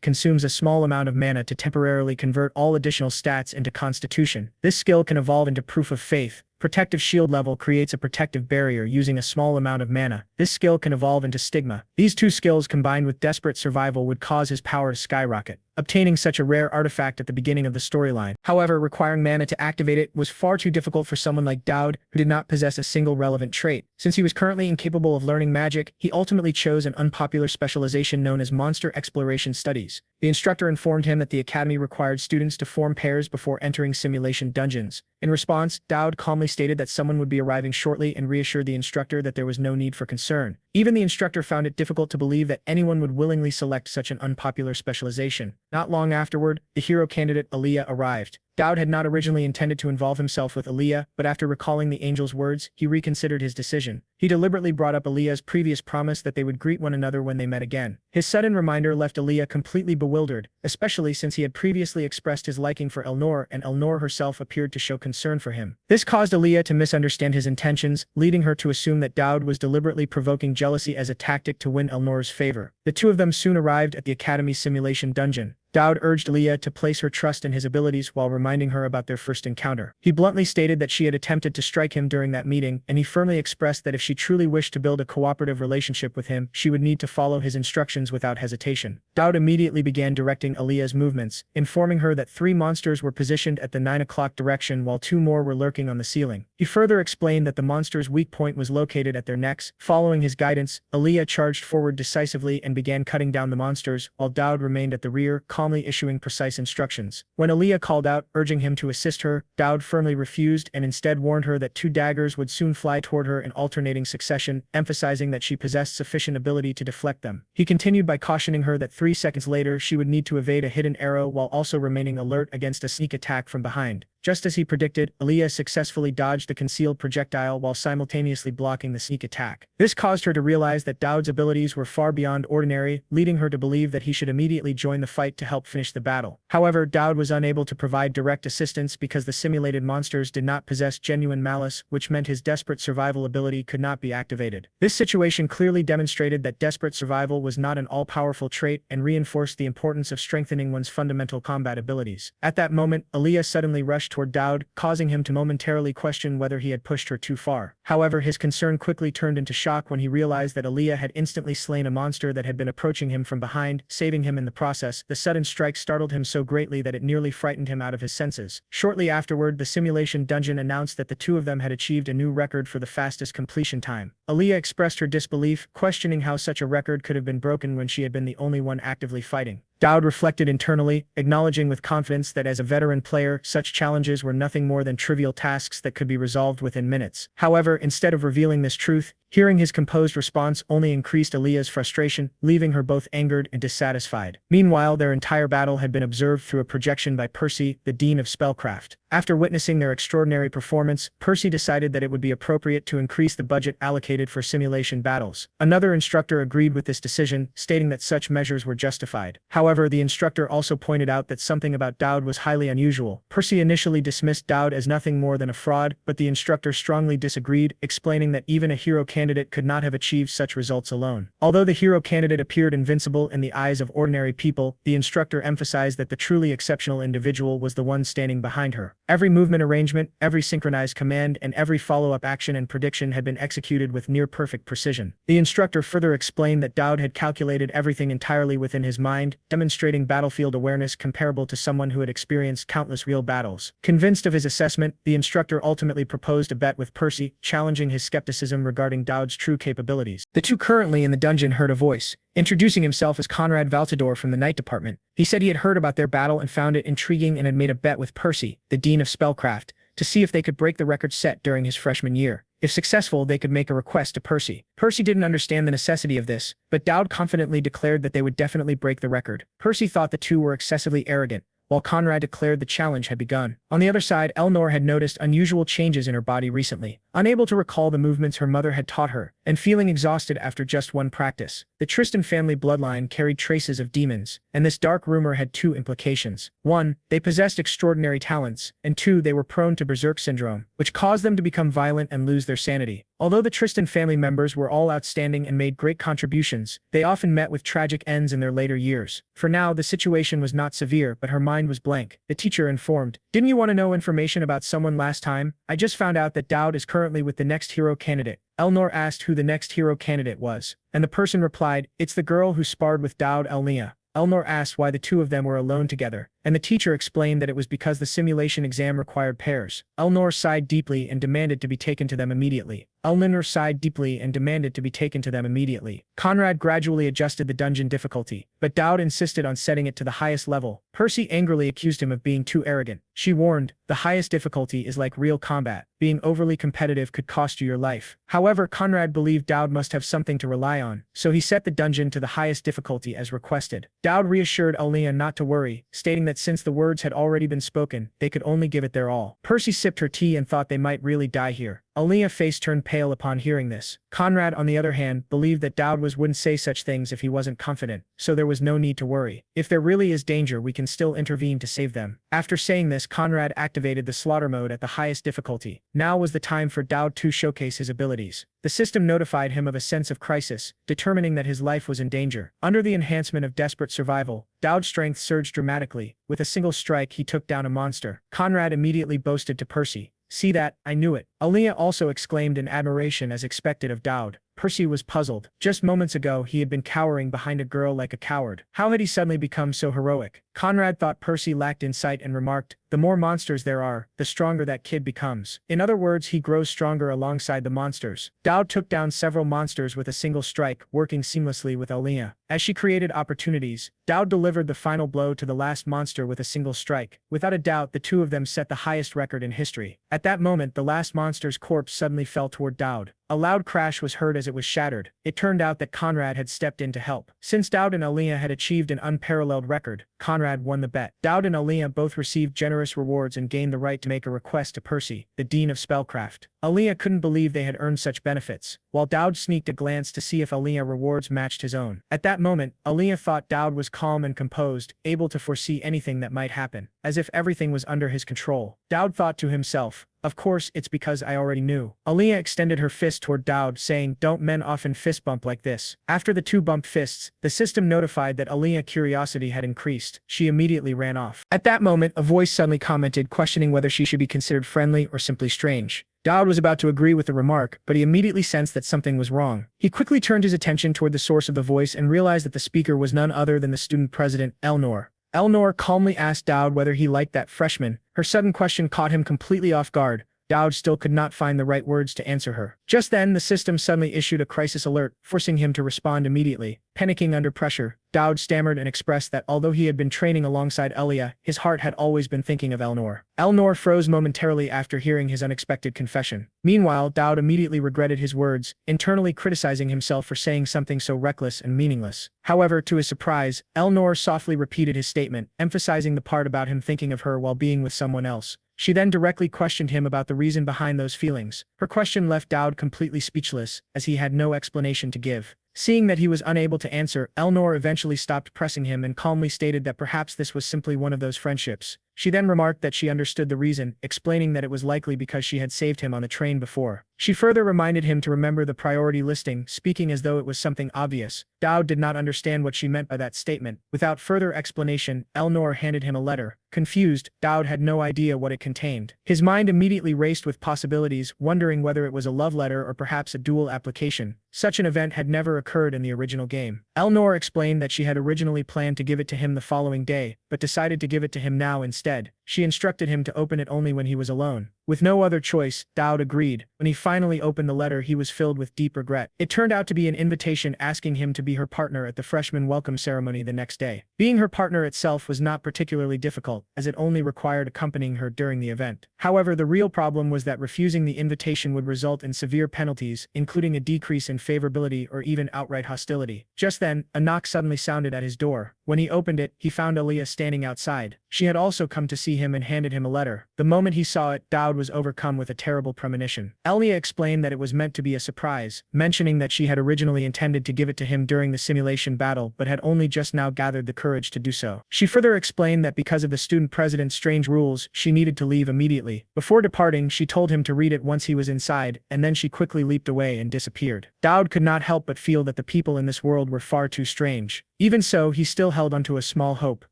consumes a small amount of mana to temporarily convert all additional stats into Constitution. This skill can evolve into Proof of Faith. Protective Shield level creates a protective barrier using a small amount of mana. This skill can evolve into Stigma. These 2 skills combined with Desperate Survival would cause his power to skyrocket, obtaining such a rare artifact at the beginning of the storyline. However, requiring mana to activate it was far too difficult for someone like Dowd, who did not possess a single relevant trait. Since he was currently incapable of learning magic, he ultimately chose an unpopular specialization known as Monster Exploration Studies. The instructor informed him that the academy required students to form pairs before entering simulation dungeons. In response, Dowd calmly stated that someone would be arriving shortly and reassured the instructor that there was no need for concern. Even the instructor found it difficult to believe that anyone would willingly select such an unpopular specialization. Not long afterward, the hero candidate Aaliyah arrived. Dowd had not originally intended to involve himself with Aaliyah, but after recalling the angel's words, he reconsidered his decision. He deliberately brought up Aaliyah's previous promise that they would greet one another when they met again. His sudden reminder left Aaliyah completely bewildered, especially since he had previously expressed his liking for Elnor, and Elnor herself appeared to show concern for him. This caused Aaliyah to misunderstand his intentions, leading her to assume that Dowd was deliberately provoking jealousy as a tactic to win Elnor's favor. The two of them soon arrived at the Academy's simulation dungeon. Dowd urged Aaliyah to place her trust in his abilities while reminding her about their first encounter. He bluntly stated that she had attempted to strike him during that meeting, and he firmly expressed that if she truly wished to build a cooperative relationship with him, she would need to follow his instructions without hesitation. Dowd immediately began directing Aaliyah's movements, informing her that 3 monsters were positioned at the 9 o'clock direction while 2 more were lurking on the ceiling. He further explained that the monsters' weak point was located at their necks. Following his guidance, Aaliyah charged forward decisively and began cutting down the monsters, while Dowd remained at the rear, calmly issuing precise instructions. When Aaliyah called out, urging him to assist her, Dowd firmly refused and instead warned her that 2 daggers would soon fly toward her in alternating succession, emphasizing that she possessed sufficient ability to deflect them. He continued by cautioning her that 3 seconds later she would need to evade a hidden arrow while also remaining alert against a sneak attack from behind. Just as he predicted, Aaliyah successfully dodged the concealed projectile while simultaneously blocking the sneak attack. This caused her to realize that Dowd's abilities were far beyond ordinary, leading her to believe that he should immediately join the fight to help finish the battle. However, Dowd was unable to provide direct assistance because the simulated monsters did not possess genuine malice, which meant his desperate survival ability could not be activated. This situation clearly demonstrated that desperate survival was not an all-powerful trait and reinforced the importance of strengthening one's fundamental combat abilities. At that moment, Aaliyah suddenly rushed toward Dowd, causing him to momentarily question whether he had pushed her too far. However, his concern quickly turned into shock when he realized that Aaliyah had instantly slain a monster that had been approaching him from behind, saving him in the process. The sudden strike startled him so greatly that it nearly frightened him out of his senses. Shortly afterward, the simulation dungeon announced that the two of them had achieved a new record for the fastest completion time. Aaliyah expressed her disbelief, questioning how such a record could have been broken when she had been the only one actively fighting. Dowd reflected internally, acknowledging with confidence that as a veteran player, such challenges were nothing more than trivial tasks that could be resolved within minutes. However, instead of revealing this truth, hearing his composed response only increased Aaliyah's frustration, leaving her both angered and dissatisfied. Meanwhile, their entire battle had been observed through a projection by Percy, the Dean of Spellcraft. After witnessing their extraordinary performance, Percy decided that it would be appropriate to increase the budget allocated for simulation battles. Another instructor agreed with this decision, stating that such measures were justified. However, the instructor also pointed out that something about Dowd was highly unusual. Percy initially dismissed Dowd as nothing more than a fraud, but the instructor strongly disagreed, explaining that even a hero candidate could not have achieved such results alone. Although the hero candidate appeared invincible in the eyes of ordinary people, the instructor emphasized that the truly exceptional individual was the one standing behind her. Every movement arrangement, every synchronized command, and every follow-up action and prediction had been executed with near-perfect precision. The instructor further explained that Dowd had calculated everything entirely within his mind, demonstrating battlefield awareness comparable to someone who had experienced countless real battles. Convinced of his assessment, the instructor ultimately proposed a bet with Percy, challenging his skepticism regarding Dowd's true capabilities. The two currently in the dungeon heard a voice, introducing himself as Conrad Valtador from the Night Department. He said he had heard about their battle and found it intriguing and had made a bet with Percy, the Dean of Spellcraft, to see if they could break the record set during his freshman year. If successful, they could make a request to Percy. Percy didn't understand the necessity of this, but Dowd confidently declared that they would definitely break the record. Percy thought the two were excessively arrogant, while Conrad declared the challenge had begun. On the other side, Elnor had noticed unusual changes in her body recently, unable to recall the movements her mother had taught her, and feeling exhausted after just one practice. The Tristan family bloodline carried traces of demons, and this dark rumor had two implications. One, they possessed extraordinary talents, and two, they were prone to berserk syndrome, which caused them to become violent and lose their sanity. Although the Tristan family members were all outstanding and made great contributions, they often met with tragic ends in their later years. For now, the situation was not severe, but her mind was blank. The teacher informed, "Didn't you want to know information about someone last time? I just found out that Dowd is currently with the next hero candidate." Elnor asked who the next hero candidate was, and the person replied, "It's the girl who sparred with Dowd, Elnia." Elnor asked why the two of them were alone together, and the teacher explained that it was because the simulation exam required pairs. Elnor sighed deeply and demanded to be taken to them immediately. Elnor sighed deeply and demanded to be taken to them immediately. Conrad gradually adjusted the dungeon difficulty, but Dowd insisted on setting it to the highest level. Percy angrily accused him of being too arrogant. She warned, "The highest difficulty is like real combat. Being overly competitive could cost you your life." However, Conrad believed Dowd must have something to rely on, so he set the dungeon to the highest difficulty as requested. Dowd reassured Elnia not to worry, stating that since the words had already been spoken, they could only give it their all. Percy sipped her tea and thought they might really die here. Elnia's face turned pale upon hearing this. Conrad, on the other hand, believed that Dowd wouldn't say such things if he wasn't confident, so there was no need to worry. If there really is danger, we can still intervene to save them. After saying this, Conrad activated the slaughter mode at the highest difficulty. Now was the time for Dowd to showcase his abilities. The system notified him of a sense of crisis, determining that his life was in danger. Under the enhancement of desperate survival, Dowd's strength surged dramatically. With a single strike, he took down a monster. Conrad immediately boasted to Percy, "See that? I knew it." Elnia also exclaimed in admiration as expected of Dowd. Percy was puzzled. Just moments ago, he had been cowering behind a girl like a coward. How had he suddenly become so heroic? Conrad thought Percy lacked insight and remarked, "The more monsters there are, the stronger that kid becomes." In other words, he grows stronger alongside the monsters. Dowd took down several monsters with a single strike, working seamlessly with Elnia. As she created opportunities, Dowd delivered the final blow to the last monster with a single strike. Without a doubt, the two of them set the highest record in history. At that moment, the last monster's corpse suddenly fell toward Dowd. A loud crash was heard as it was shattered. It turned out that Conrad had stepped in to help. Since Dowd and Elnia had achieved an unparalleled record, Conrad won the bet. Dowd and Elnia both received generous rewards and gained the right to make a request to Percy, the Dean of Spellcraft. Aaliyah couldn't believe they had earned such benefits, while Dowd sneaked a glance to see if Aaliyah rewards matched his own. At that moment, Aaliyah thought Dowd was calm and composed, able to foresee anything that might happen, as if everything was under his control. Dowd thought to himself, "Of course, it's because I already knew." Aaliyah extended her fist toward Dowd, saying, "Don't men often fist bump like this?" After the two bumped fists, the system notified that Aaliyah's curiosity had increased. She immediately ran off. At that moment, a voice suddenly commented, questioning whether she should be considered friendly or simply strange. Dowd was about to agree with the remark, but he immediately sensed that something was wrong. He quickly turned his attention toward the source of the voice and realized that the speaker was none other than the student president, Elnor. Elnor calmly asked Dowd whether he liked that freshman. Her sudden question caught him completely off guard. Dowd still could not find the right words to answer her. Just then, the system suddenly issued a crisis alert, forcing him to respond immediately. Panicking under pressure, Dowd stammered and expressed that although he had been training alongside Aaliyah, his heart had always been thinking of Elnor. Elnor froze momentarily after hearing his unexpected confession. Meanwhile, Dowd immediately regretted his words, internally criticizing himself for saying something so reckless and meaningless. However, to his surprise, Elnor softly repeated his statement, emphasizing the part about him thinking of her while being with someone else. She then directly questioned him about the reason behind those feelings. Her question left Dowd completely speechless, as he had no explanation to give. Seeing that he was unable to answer, Elnor eventually stopped pressing him and calmly stated that perhaps this was simply one of those friendships. She then remarked that she understood the reason, explaining that it was likely because she had saved him on the train before. She further reminded him to remember the priority listing, speaking as though it was something obvious. Dowd did not understand what she meant by that statement. Without further explanation, Elnor handed him a letter. Confused, Dowd had no idea what it contained. His mind immediately raced with possibilities, wondering whether it was a love letter or perhaps a dual application. Such an event had never occurred in the original game. Elnor explained that she had originally planned to give it to him the following day, but decided to give it to him now instead. She instructed him to open it only when he was alone. With no other choice, Dowd agreed. When he finally opened the letter, he was filled with deep regret. It turned out to be an invitation asking him to be her partner at the freshman welcome ceremony the next day. Being her partner itself was not particularly difficult, as it only required accompanying her during the event. However, the real problem was that refusing the invitation would result in severe penalties, including a decrease in favorability or even outright hostility. Just then, a knock suddenly sounded at his door. When he opened it, he found Aaliyah standing outside. She had also come to see him and handed him a letter. The moment he saw it, Dowd was overcome with a terrible premonition. Aaliyah explained that it was meant to be a surprise, mentioning that she had originally intended to give it to him during the simulation battle but had only just now gathered the courage to do so. She further explained that because of the student president's strange rules, she needed to leave immediately. Before departing, she told him to read it once he was inside, and then she quickly leaped away and disappeared. Dowd could not help but feel that the people in this world were far too strange. Even so, he still held onto a small hope.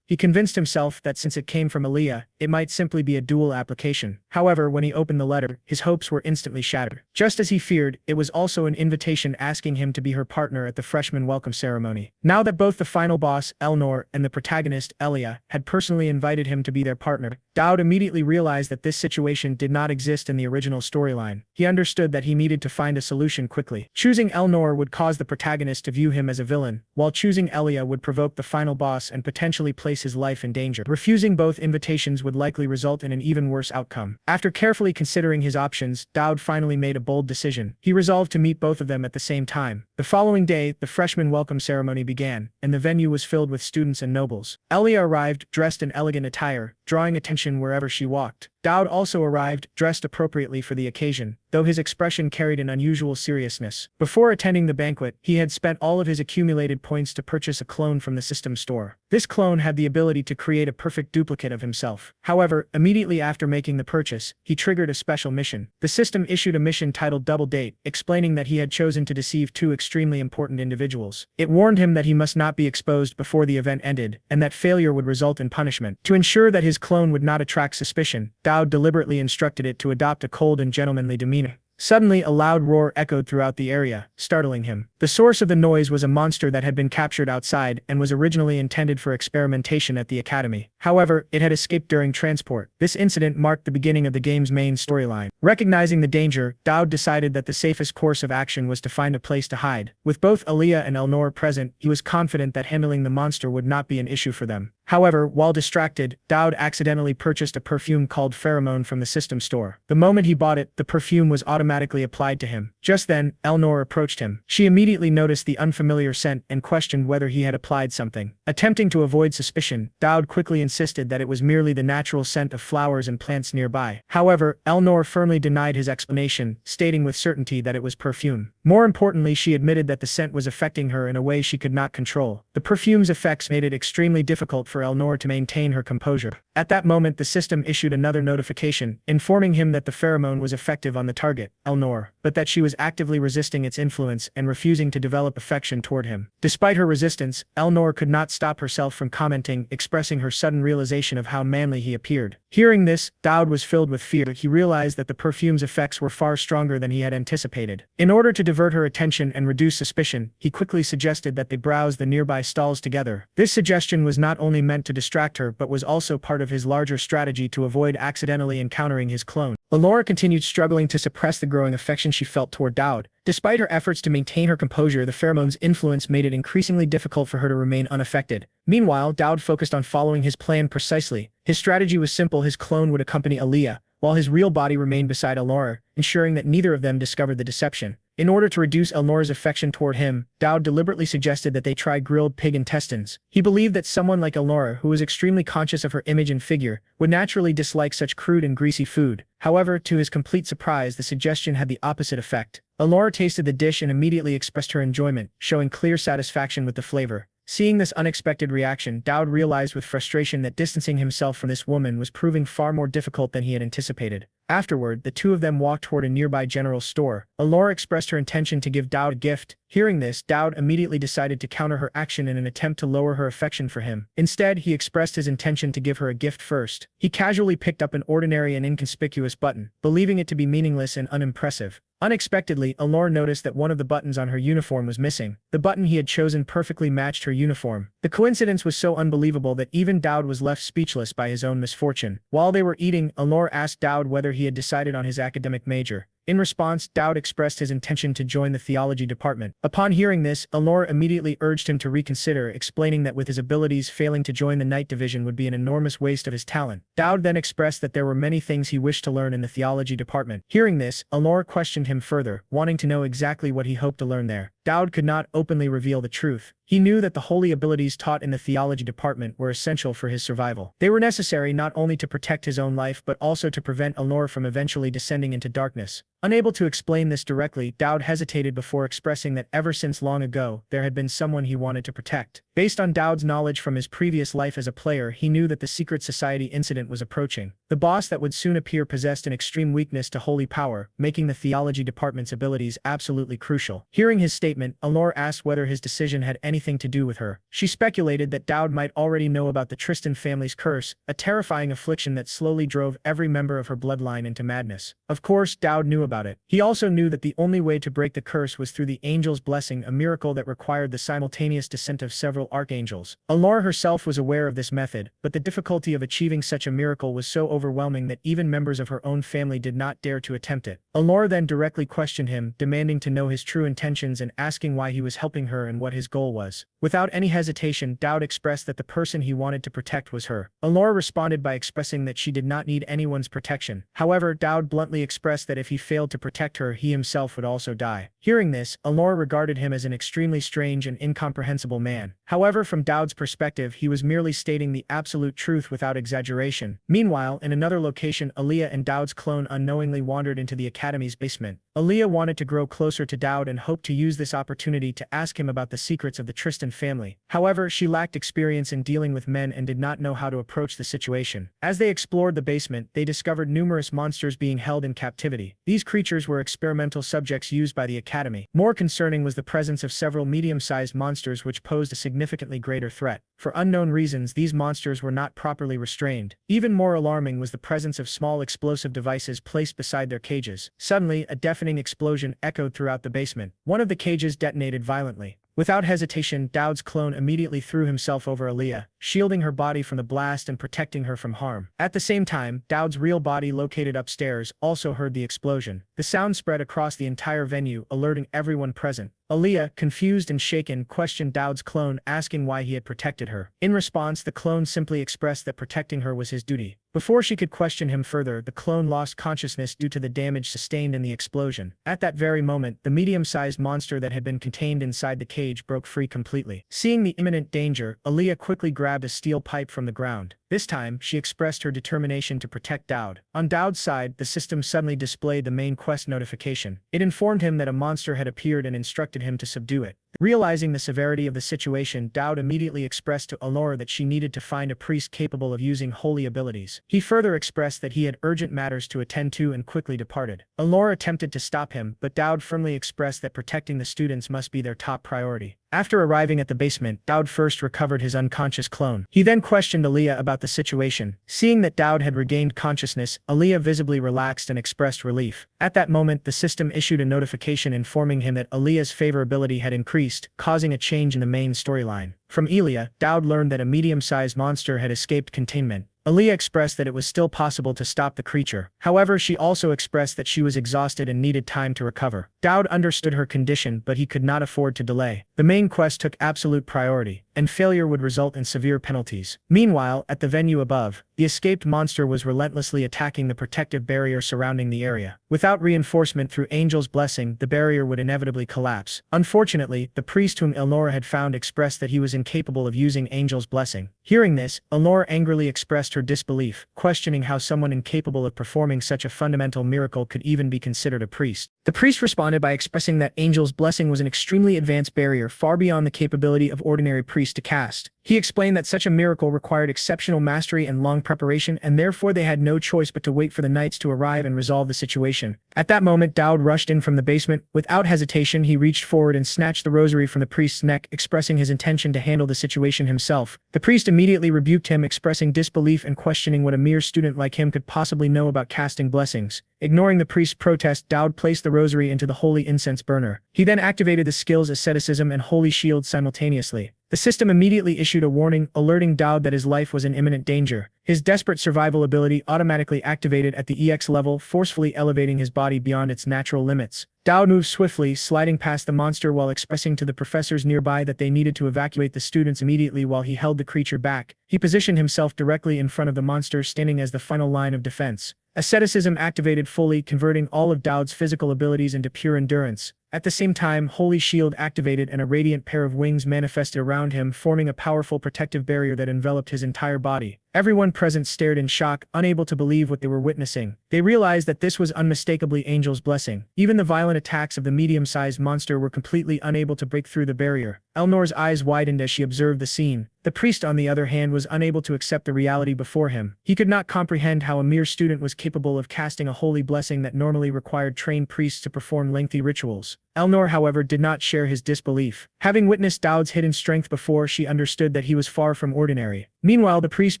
He convinced himself that since it came from Aaliyah, it might simply be a dual application. However, when he opened the letter, his hopes were instantly shattered. Just as he feared, it was also an invitation asking him to be her partner at the freshman welcome ceremony. Now that both the final boss, Elnor, and the protagonist, Aaliyah, had personally invited him to be their partner, Dowd immediately realized that this situation did not exist in the original storyline. He understood that he needed to find a solution quickly. Choosing Elnor would cause the protagonist to view him as a villain, while choosing Aaliyah would provoke the final boss and potentially place his life in danger. Refusing both invitations would likely result in an even worse outcome. After carefully considering his options, Dowd finally made a bold decision. He resolved to meet both of them at the same time. The following day, the freshman welcome ceremony began, and the venue was filled with students and nobles. Aaliyah arrived, dressed in elegant attire, drawing attention wherever she walked. Dowd also arrived, dressed appropriately for the occasion, though his expression carried an unusual seriousness. Before attending the banquet, he had spent all of his accumulated points to purchase a clone from the system store. This clone had the ability to create a perfect duplicate of himself. However, immediately after making the purchase, he triggered a special mission. The system issued a mission titled Double Date, explaining that he had chosen to deceive two extremely important individuals. It warned him that he must not be exposed before the event ended, and that failure would result in punishment. To ensure that his clone would not attract suspicion, Dowd deliberately instructed it to adopt a cold and gentlemanly demeanor. Suddenly, a loud roar echoed throughout the area, startling him. The source of the noise was a monster that had been captured outside and was originally intended for experimentation at the academy. However, it had escaped during transport. This incident marked the beginning of the game's main storyline. Recognizing the danger, Dowd decided that the safest course of action was to find a place to hide. With both Aaliyah and Elnor present, he was confident that handling the monster would not be an issue for them. However, while distracted, Dowd accidentally purchased a perfume called Pheromone from the system store. The moment he bought it, the perfume was automatically applied to him. Just then, Elnor approached him. She immediately noticed the unfamiliar scent and questioned whether he had applied something. Attempting to avoid suspicion, Dowd quickly insisted insisted that it was merely the natural scent of flowers and plants nearby. However, Elnor firmly denied his explanation, stating with certainty that it was perfume. More importantly, she admitted that the scent was affecting her in a way she could not control. The perfume's effects made it extremely difficult for Elnor to maintain her composure. At that moment, the system issued another notification, informing him that the pheromone was effective on the target, Elnor, but that she was actively resisting its influence and refusing to develop affection toward him. Despite her resistance, Elnor could not stop herself from commenting, expressing her sudden realization of how manly he appeared. Hearing this, Dowd was filled with fear. He realized that the perfume's effects were far stronger than he had anticipated. In order to divert her attention and reduce suspicion, he quickly suggested that they browse the nearby stalls together. This suggestion was not only meant to distract her but was also part of his larger strategy to avoid accidentally encountering his clone. Elnor continued struggling to suppress the growing affection she felt toward Dowd. Despite her efforts to maintain her composure, the pheromone's influence made it increasingly difficult for her to remain unaffected. Meanwhile, Dowd focused on following his plan precisely. His strategy was simple: his clone would accompany Aaliyah, while his real body remained beside Elnor, ensuring that neither of them discovered the deception. In order to reduce Elnor's affection toward him, Dowd deliberately suggested that they try grilled pig intestines. He believed that someone like Elnor, who was extremely conscious of her image and figure, would naturally dislike such crude and greasy food. However, to his complete surprise, the suggestion had the opposite effect. Elnor tasted the dish and immediately expressed her enjoyment, showing clear satisfaction with the flavor. Seeing this unexpected reaction, Dowd realized with frustration that distancing himself from this woman was proving far more difficult than he had anticipated. Afterward, the two of them walked toward a nearby general store. Elnor expressed her intention to give Dowd a gift. Hearing this, Dowd immediately decided to counter her action in an attempt to lower her affection for him. Instead, he expressed his intention to give her a gift first. He casually picked up an ordinary and inconspicuous button, believing it to be meaningless and unimpressive. Unexpectedly, Elnor noticed that one of the buttons on her uniform was missing. The button he had chosen perfectly matched her uniform. The coincidence was so unbelievable that even Dowd was left speechless by his own misfortune. While they were eating, Elnor asked Dowd whether he had decided on his academic major. In response, Dowd expressed his intention to join the theology department. Upon hearing this, Elnor immediately urged him to reconsider, explaining that with his abilities, failing to join the night division would be an enormous waste of his talent. Dowd then expressed that there were many things he wished to learn in the theology department. Hearing this, Elnor questioned him further, wanting to know exactly what he hoped to learn there. Dowd could not openly reveal the truth. He knew that the holy abilities taught in the theology department were essential for his survival. They were necessary not only to protect his own life but also to prevent Elnor from eventually descending into darkness. Unable to explain this directly, Dowd hesitated before expressing that ever since long ago, there had been someone he wanted to protect. Based on Dowd's knowledge from his previous life as a player, he knew that the secret society incident was approaching. The boss that would soon appear possessed an extreme weakness to holy power, making the theology department's abilities absolutely crucial. Hearing his statement, Elnor asked whether his decision had anything to do with her. She speculated that Dowd might already know about the Tristan family's curse, a terrifying affliction that slowly drove every member of her bloodline into madness. Of course, Dowd knew about it. He also knew that the only way to break the curse was through the angel's blessing, a miracle that required the simultaneous descent of several archangels. Elnor herself was aware of this method, but the difficulty of achieving such a miracle was so overwhelming that even members of her own family did not dare to attempt it. Elnor then directly questioned him, demanding to know his true intentions and asking why he was helping her and what his goal was. Without any hesitation, Dowd expressed that the person he wanted to protect was her. Elnor responded by expressing that she did not need anyone's protection. However, Dowd bluntly expressed that if he failed to protect her, he himself would also die. Hearing this, Elnor regarded him as an extremely strange and incomprehensible man. However, from Dowd's perspective, he was merely stating the absolute truth without exaggeration. Meanwhile, in another location, Aaliyah and Dowd's clone unknowingly wandered into the academy's basement. Aaliyah wanted to grow closer to Dowd and hoped to use this opportunity to ask him about the secrets of the Tristan family. However, she lacked experience in dealing with men and did not know how to approach the situation. As they explored the basement, they discovered numerous monsters being held in captivity. These creatures were experimental subjects used by the academy. More concerning was the presence of several medium-sized monsters which posed a significantly greater threat. For unknown reasons, these monsters were not properly restrained. Even more alarming was the presence of small explosive devices placed beside their cages. Suddenly, a deafening explosion echoed throughout the basement. One of the cages detonated violently. Without hesitation, Dowd's clone immediately threw himself over Aaliyah, shielding her body from the blast and protecting her from harm. At the same time, Dowd's real body located upstairs also heard the explosion. The sound spread across the entire venue, alerting everyone present. Aaliyah, confused and shaken, questioned Dowd's clone, asking why he had protected her. In response, the clone simply expressed that protecting her was his duty. Before she could question him further, the clone lost consciousness due to the damage sustained in the explosion. At that very moment, the medium-sized monster that had been contained inside the cage broke free completely. Seeing the imminent danger, Aaliyah quickly grabbed a steel pipe from the ground. This time, she expressed her determination to protect Dowd. On Dowd's side, the system suddenly displayed the main quest notification. It informed him that a monster had appeared and instructed him to subdue it. Realizing the severity of the situation, Dowd immediately expressed to Elnor that she needed to find a priest capable of using holy abilities. He further expressed that he had urgent matters to attend to and quickly departed. Elnor attempted to stop him, but Dowd firmly expressed that protecting the students must be their top priority. After arriving at the basement, Dowd first recovered his unconscious clone. He then questioned Aaliyah about the situation. Seeing that Dowd had regained consciousness, Aaliyah visibly relaxed and expressed relief. At that moment, the system issued a notification informing him that Aaliyah's favorability had increased, causing a change in the main storyline. From Aaliyah, Dowd learned that a medium-sized monster had escaped containment. Aaliyah expressed that it was still possible to stop the creature. However, she also expressed that she was exhausted and needed time to recover. Dowd understood her condition, but he could not afford to delay. The main quest took absolute priority, and failure would result in severe penalties. Meanwhile, at the venue above, the escaped monster was relentlessly attacking the protective barrier surrounding the area. Without reinforcement through Angel's blessing, the barrier would inevitably collapse. Unfortunately, the priest whom Elnor had found expressed that he was incapable of using Angel's blessing. Hearing this, Elnor angrily expressed her disbelief, questioning how someone incapable of performing such a fundamental miracle could even be considered a priest. The priest responded by expressing that Angel's blessing was an extremely advanced barrier far beyond the capability of ordinary priests to cast. He explained that such a miracle required exceptional mastery and long preparation, and therefore they had no choice but to wait for the knights to arrive and resolve the situation. At that moment, Dowd rushed in from the basement. Without hesitation, he reached forward and snatched the rosary from the priest's neck, expressing his intention to handle the situation himself. The priest immediately rebuked him, expressing disbelief and questioning what a mere student like him could possibly know about casting blessings. Ignoring the priest's protest, Dowd placed the rosary into the holy incense burner. He then activated the skills Asceticism and Holy Shield simultaneously. The system immediately issued a warning, alerting Dowd that his life was in imminent danger. His desperate survival ability automatically activated at the EX level, forcefully elevating his body beyond its natural limits. Dowd moved swiftly, sliding past the monster while expressing to the professors nearby that they needed to evacuate the students immediately while he held the creature back. He positioned himself directly in front of the monster, standing as the final line of defense. Asceticism activated fully, converting all of Dowd's physical abilities into pure endurance. At the same time, Holy Shield activated and a radiant pair of wings manifested around him, forming a powerful protective barrier that enveloped his entire body. Everyone present stared in shock, unable to believe what they were witnessing. They realized that this was unmistakably Angel's blessing. Even the violent attacks of the medium-sized monster were completely unable to break through the barrier. Elnor's eyes widened as she observed the scene. The priest, on the other hand, was unable to accept the reality before him. He could not comprehend how a mere student was capable of casting a holy blessing that normally required trained priests to perform lengthy rituals. Elnor, however, did not share his disbelief. Having witnessed Dowd's hidden strength before, she understood that he was far from ordinary. Meanwhile, the priest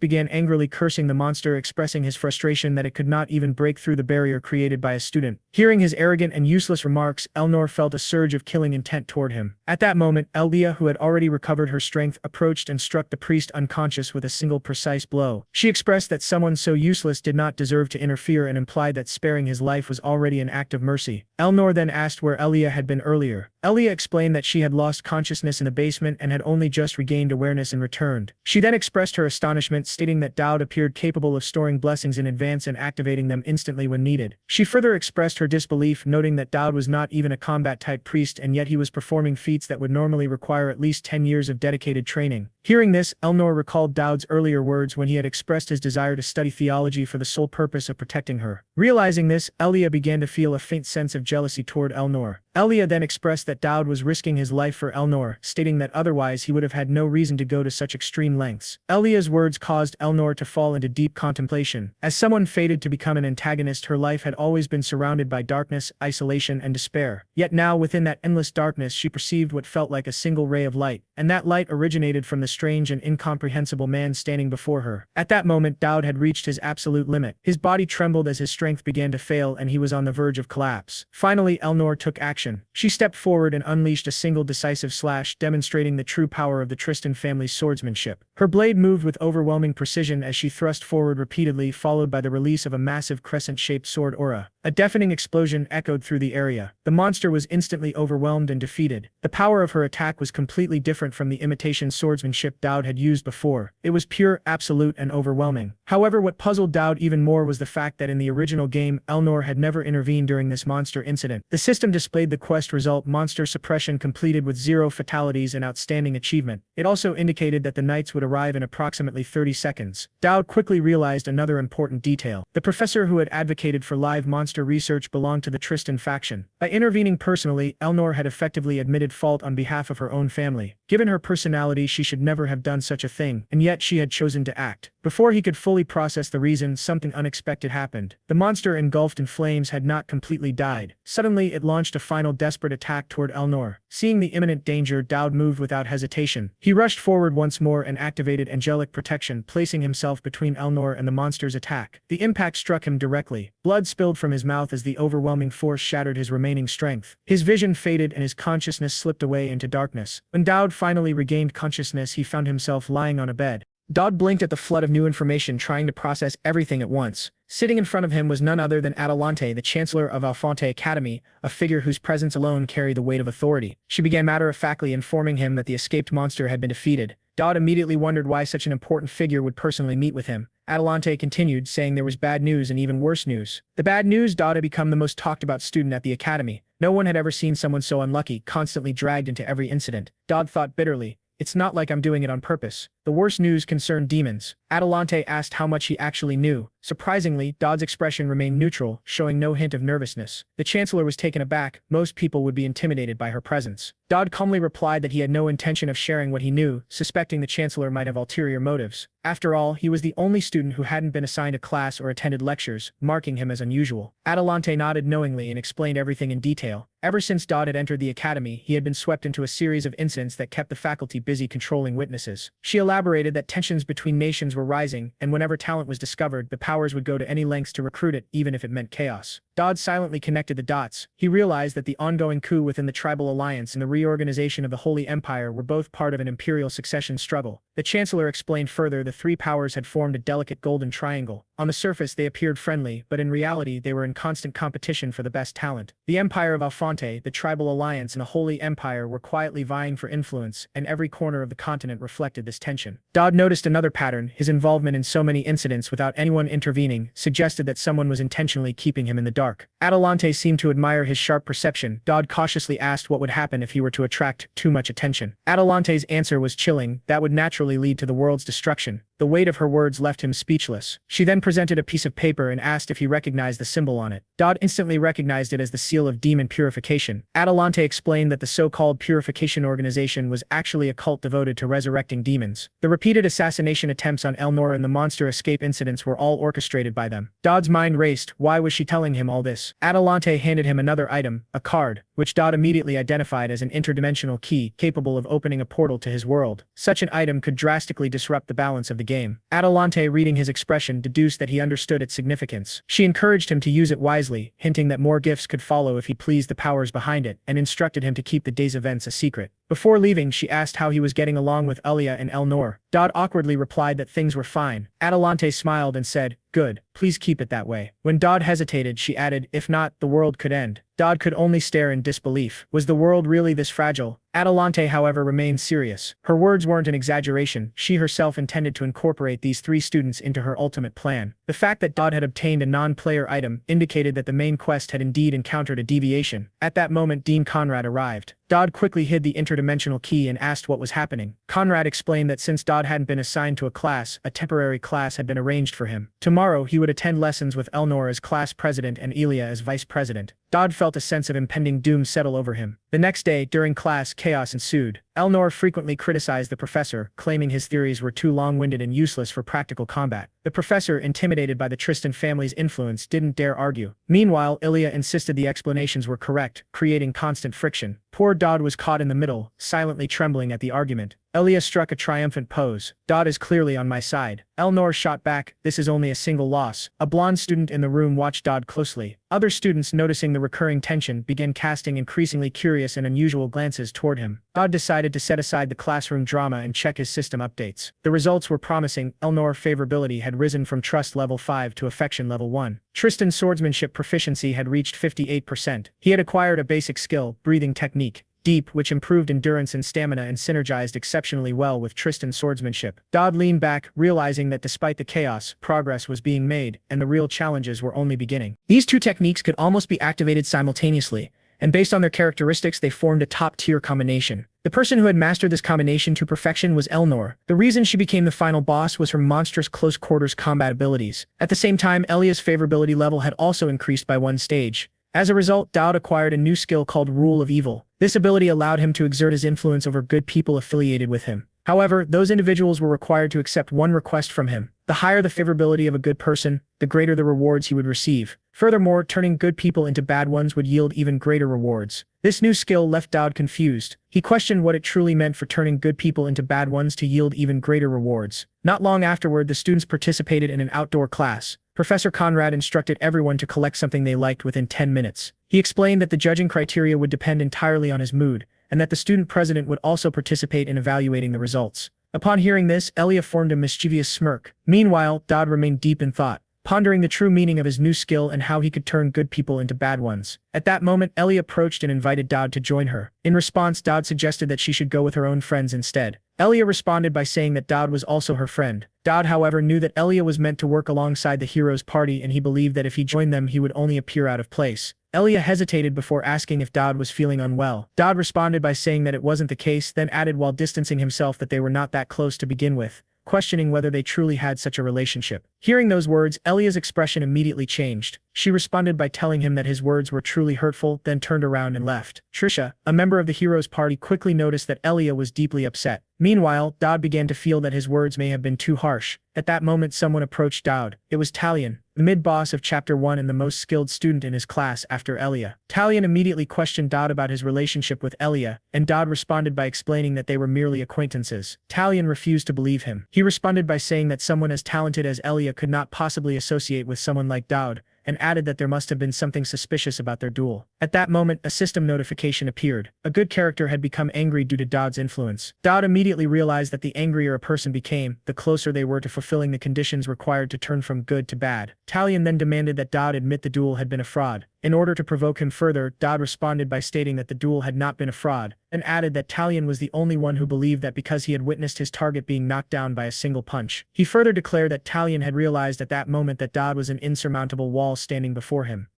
began angrily cursing the monster, expressing his frustration that it could not even break through the barrier created by a student. Hearing his arrogant and useless remarks, Elnor felt a surge of killing intent toward him. At that moment, Eldia, who had already recovered her strength, approached and struck the priest unconscious with a single precise blow. She expressed that someone so useless did not deserve to interfere and implied that sparing his life was already an act of mercy. Elnor then asked where Elia had been earlier. Elia explained that she had lost consciousness in the basement and had only just regained awareness and returned. She then expressed her astonishment, stating that Dowd appeared capable of storing blessings in advance and activating them instantly when needed. She further expressed her disbelief, noting that Dowd was not even a combat-type priest, and yet he was performing feats that would normally require at least 10 years of dedicated training. Hearing this, Elnor recalled Dowd's earlier words when he had expressed his desire to study theology for the sole purpose of protecting her. Realizing this, Elia began to feel a faint sense of jealousy toward Elnor. Elia then expressed that Dowd was risking his life for Elnor, stating that otherwise he would have had no reason to go to such extreme lengths. Elia's words caused Elnor to fall into deep contemplation. As someone fated to become an antagonist, her life had always been surrounded by darkness, isolation, and despair. Yet now, within that endless darkness, she perceived what felt like a single ray of light, and that light originated from the strange and incomprehensible man standing before her. At that moment, Dowd had reached his absolute limit. His body trembled as his strength began to fail, and he was on the verge of collapse. Finally, Elnor took action. She stepped forward and unleashed a single decisive slash, demonstrating the true power of the Tristan family's swordsmanship. Her blade moved with overwhelming precision as she thrust forward repeatedly, followed by the release of a massive crescent-shaped sword aura. A deafening explosion echoed through the area. The monster was instantly overwhelmed and defeated. The power of her attack was completely different from the imitation swordsmanship Dowd had used before. It was pure, absolute, and overwhelming. However, what puzzled Dowd even more was the fact that in the original game, Elnor had never intervened during this monster incident. The system displayed the quest result monster suppression completed with 0 fatalities and outstanding achievement. It also indicated that the knights would arrive in approximately 30 seconds. Dowd quickly realized another important detail. The professor who had advocated for live monster research belonged to the Tristan faction. By intervening personally, Elnor had effectively admitted fault on behalf of her own family. Given her personality, she should never have done such a thing, and yet she had chosen to act. Before he could fully process the reason, something unexpected happened. The monster engulfed in flames had not completely died. Suddenly, it launched a final desperate attack toward Elnor. Seeing the imminent danger, Dowd moved without hesitation. He rushed forward once more and activated angelic protection, placing himself between Elnor and the monster's attack. The impact struck him directly. Blood spilled from his mouth as the overwhelming force shattered his remaining strength. His vision faded and his consciousness slipped away into darkness. When Dowd finally regained consciousness, he found himself lying on a bed. Dowd blinked at the flood of new information, trying to process everything at once. Sitting in front of him was none other than Adelante, the chancellor of Alfonte Academy, a figure whose presence alone carried the weight of authority. She began matter-of-factly informing him that the escaped monster had been defeated. Dowd immediately wondered why such an important figure would personally meet with him. Adelante continued, saying there was bad news and even worse news. The bad news: Dowd had become the most talked-about student at the academy. No one had ever seen someone so unlucky, constantly dragged into every incident. Dowd thought bitterly, "It's not like I'm doing it on purpose." The worst news concerned demons. Adelante asked how much he actually knew. Surprisingly, Dowd's expression remained neutral, showing no hint of nervousness. The chancellor was taken aback. Most people would be intimidated by her presence. Dowd calmly replied that he had no intention of sharing what he knew, suspecting the chancellor might have ulterior motives. After all, he was the only student who hadn't been assigned a class or attended lectures, marking him as unusual. Adelante nodded knowingly and explained everything in detail. Ever since Dowd had entered the academy, he had been swept into a series of incidents that kept the faculty busy controlling witnesses. She elaborated that tensions between nations were rising, and whenever talent was discovered, the powers would go to any lengths to recruit it, even if it meant chaos. Dowd silently connected the dots. He realized that the ongoing coup within the Tribal Alliance and the reorganization of the Holy Empire were both part of an imperial succession struggle. The Chancellor explained further the three powers had formed a delicate golden triangle. On the surface, they appeared friendly, but in reality, they were in constant competition for the best talent. The Empire of Alfonte, the Tribal Alliance, and the Holy Empire were quietly vying for influence, and every corner of the continent reflected this tension. Dowd noticed another pattern. His involvement in so many incidents without anyone intervening suggested that someone was intentionally keeping him in the dark. Adelante seemed to admire his sharp perception. Dowd cautiously asked what would happen if he were to attract too much attention. Adelante's answer was chilling. That would naturally lead to the world's destruction. The weight of her words left him speechless. She then presented a piece of paper and asked if he recognized the symbol on it. Dowd instantly recognized it as the seal of demon purification. Adelante explained that the so-called Purification Organization was actually a cult devoted to resurrecting demons. The repeated assassination attempts on Elnor and the monster escape incidents were all orchestrated by them. Dowd's mind raced. Why was she telling him all this? Adelante handed him another item, a card, which Dowd immediately identified as an interdimensional key capable of opening a portal to his world. Such an item could drastically disrupt the balance of the game. Adelante, reading his expression, deduced that he understood its significance. She encouraged him to use it wisely, hinting that more gifts could follow if he pleased the powers behind it, and instructed him to keep the day's events a secret. Before leaving, she asked how he was getting along with Elia and Elnor. Dowd awkwardly replied that things were fine. Adelante smiled and said, "Good, please keep it that way." When Dowd hesitated, she added, "If not, the world could end." Dowd could only stare in disbelief. Was the world really this fragile? Adelante, however, remained serious. Her words weren't an exaggeration. She herself intended to incorporate these three students into her ultimate plan. The fact that Dowd had obtained a non-player item indicated that the main quest had indeed encountered a deviation. At that moment, Dean Conrad arrived. Dowd quickly hid the interdimensional key and asked what was happening. Conrad explained that since Dowd hadn't been assigned to a class, a temporary class had been arranged for him. Tomorrow, he would attend lessons with Elnor as class president and Elia as vice president. Dowd felt a sense of impending doom settle over him. The next day, during class, chaos ensued. Elnor frequently criticized the professor, claiming his theories were too long-winded and useless for practical combat. The professor, intimidated by the Tristan family's influence, didn't dare argue. Meanwhile, Elia insisted the explanations were correct, creating constant friction. Poor Dowd was caught in the middle, silently trembling at the argument. Elia struck a triumphant pose. Dodd is clearly on my side. Elnor shot back, this is only a single loss. A blonde student in the room watched Dodd closely. Other students, noticing the recurring tension, began casting increasingly curious and unusual glances toward him. Dodd decided to set aside the classroom drama and check his system updates. The results were promising. Elnor favorability had risen from trust level 5 to affection level 1. Tristan's swordsmanship proficiency had reached 58%. He had acquired a basic skill, breathing technique, deep, which improved endurance and stamina and synergized exceptionally well with Tristan's swordsmanship. Dodd leaned back, realizing that despite the chaos, progress was being made, and the real challenges were only beginning. These two techniques could almost be activated simultaneously, and based on their characteristics they formed a top-tier combination. The person who had mastered this combination to perfection was Elnor. The reason she became the final boss was her monstrous close-quarters combat abilities. At the same time, Elia's favorability level had also increased by 1 stage. As a result, Dodd acquired a new skill called Rule of Evil. This ability allowed him to exert his influence over good people affiliated with him. However, those individuals were required to accept one request from him. The higher the favorability of a good person, the greater the rewards he would receive. Furthermore, turning good people into bad ones would yield even greater rewards. This new skill left Dodd confused. He questioned what it truly meant for turning good people into bad ones to yield even greater rewards. Not long afterward, the students participated in an outdoor class. Professor Conrad instructed everyone to collect something they liked within 10 minutes. He explained that the judging criteria would depend entirely on his mood, and that the student president would also participate in evaluating the results. Upon hearing this, Elia formed a mischievous smirk. Meanwhile, Dodd remained deep in thought, pondering the true meaning of his new skill and how he could turn good people into bad ones. At that moment, Elia approached and invited Dodd to join her. In response, Dodd suggested that she should go with her own friends instead. Elia responded by saying that Dodd was also her friend. Dodd, however, knew that Elia was meant to work alongside the hero's party, and he believed that if he joined them he would only appear out of place. Elia hesitated before asking if Dodd was feeling unwell. Dodd responded by saying that it wasn't the case, then added while distancing himself that they were not that close to begin with, questioning whether they truly had such a relationship. Hearing those words, Elia's expression immediately changed. She responded by telling him that his words were truly hurtful, then turned around and left. Trisha, a member of the hero's party, quickly noticed that Elia was deeply upset. Meanwhile, Dodd began to feel that his words may have been too harsh. At that moment, someone approached Dodd. It was Talion, the mid-boss of Chapter 1 and the most skilled student in his class after Elia. Talion immediately questioned Dodd about his relationship with Elia, and Dodd responded by explaining that they were merely acquaintances. Talion refused to believe him. He responded by saying that someone as talented as Elia could not possibly associate with someone like Dodd, and added that there must have been something suspicious about their duel. At that moment, a system notification appeared. A good character had become angry due to Dodd's influence. Dodd immediately realized that the angrier a person became, the closer they were to fulfilling the conditions required to turn from good to bad. Talion then demanded that Dodd admit the duel had been a fraud. In order to provoke him further, Dodd responded by stating that the duel had not been a fraud, and added that Talion was the only one who believed that because he had witnessed his target being knocked down by a single punch. He further declared that Talion had realized at that moment that Dodd was an insurmountable wall standing before him.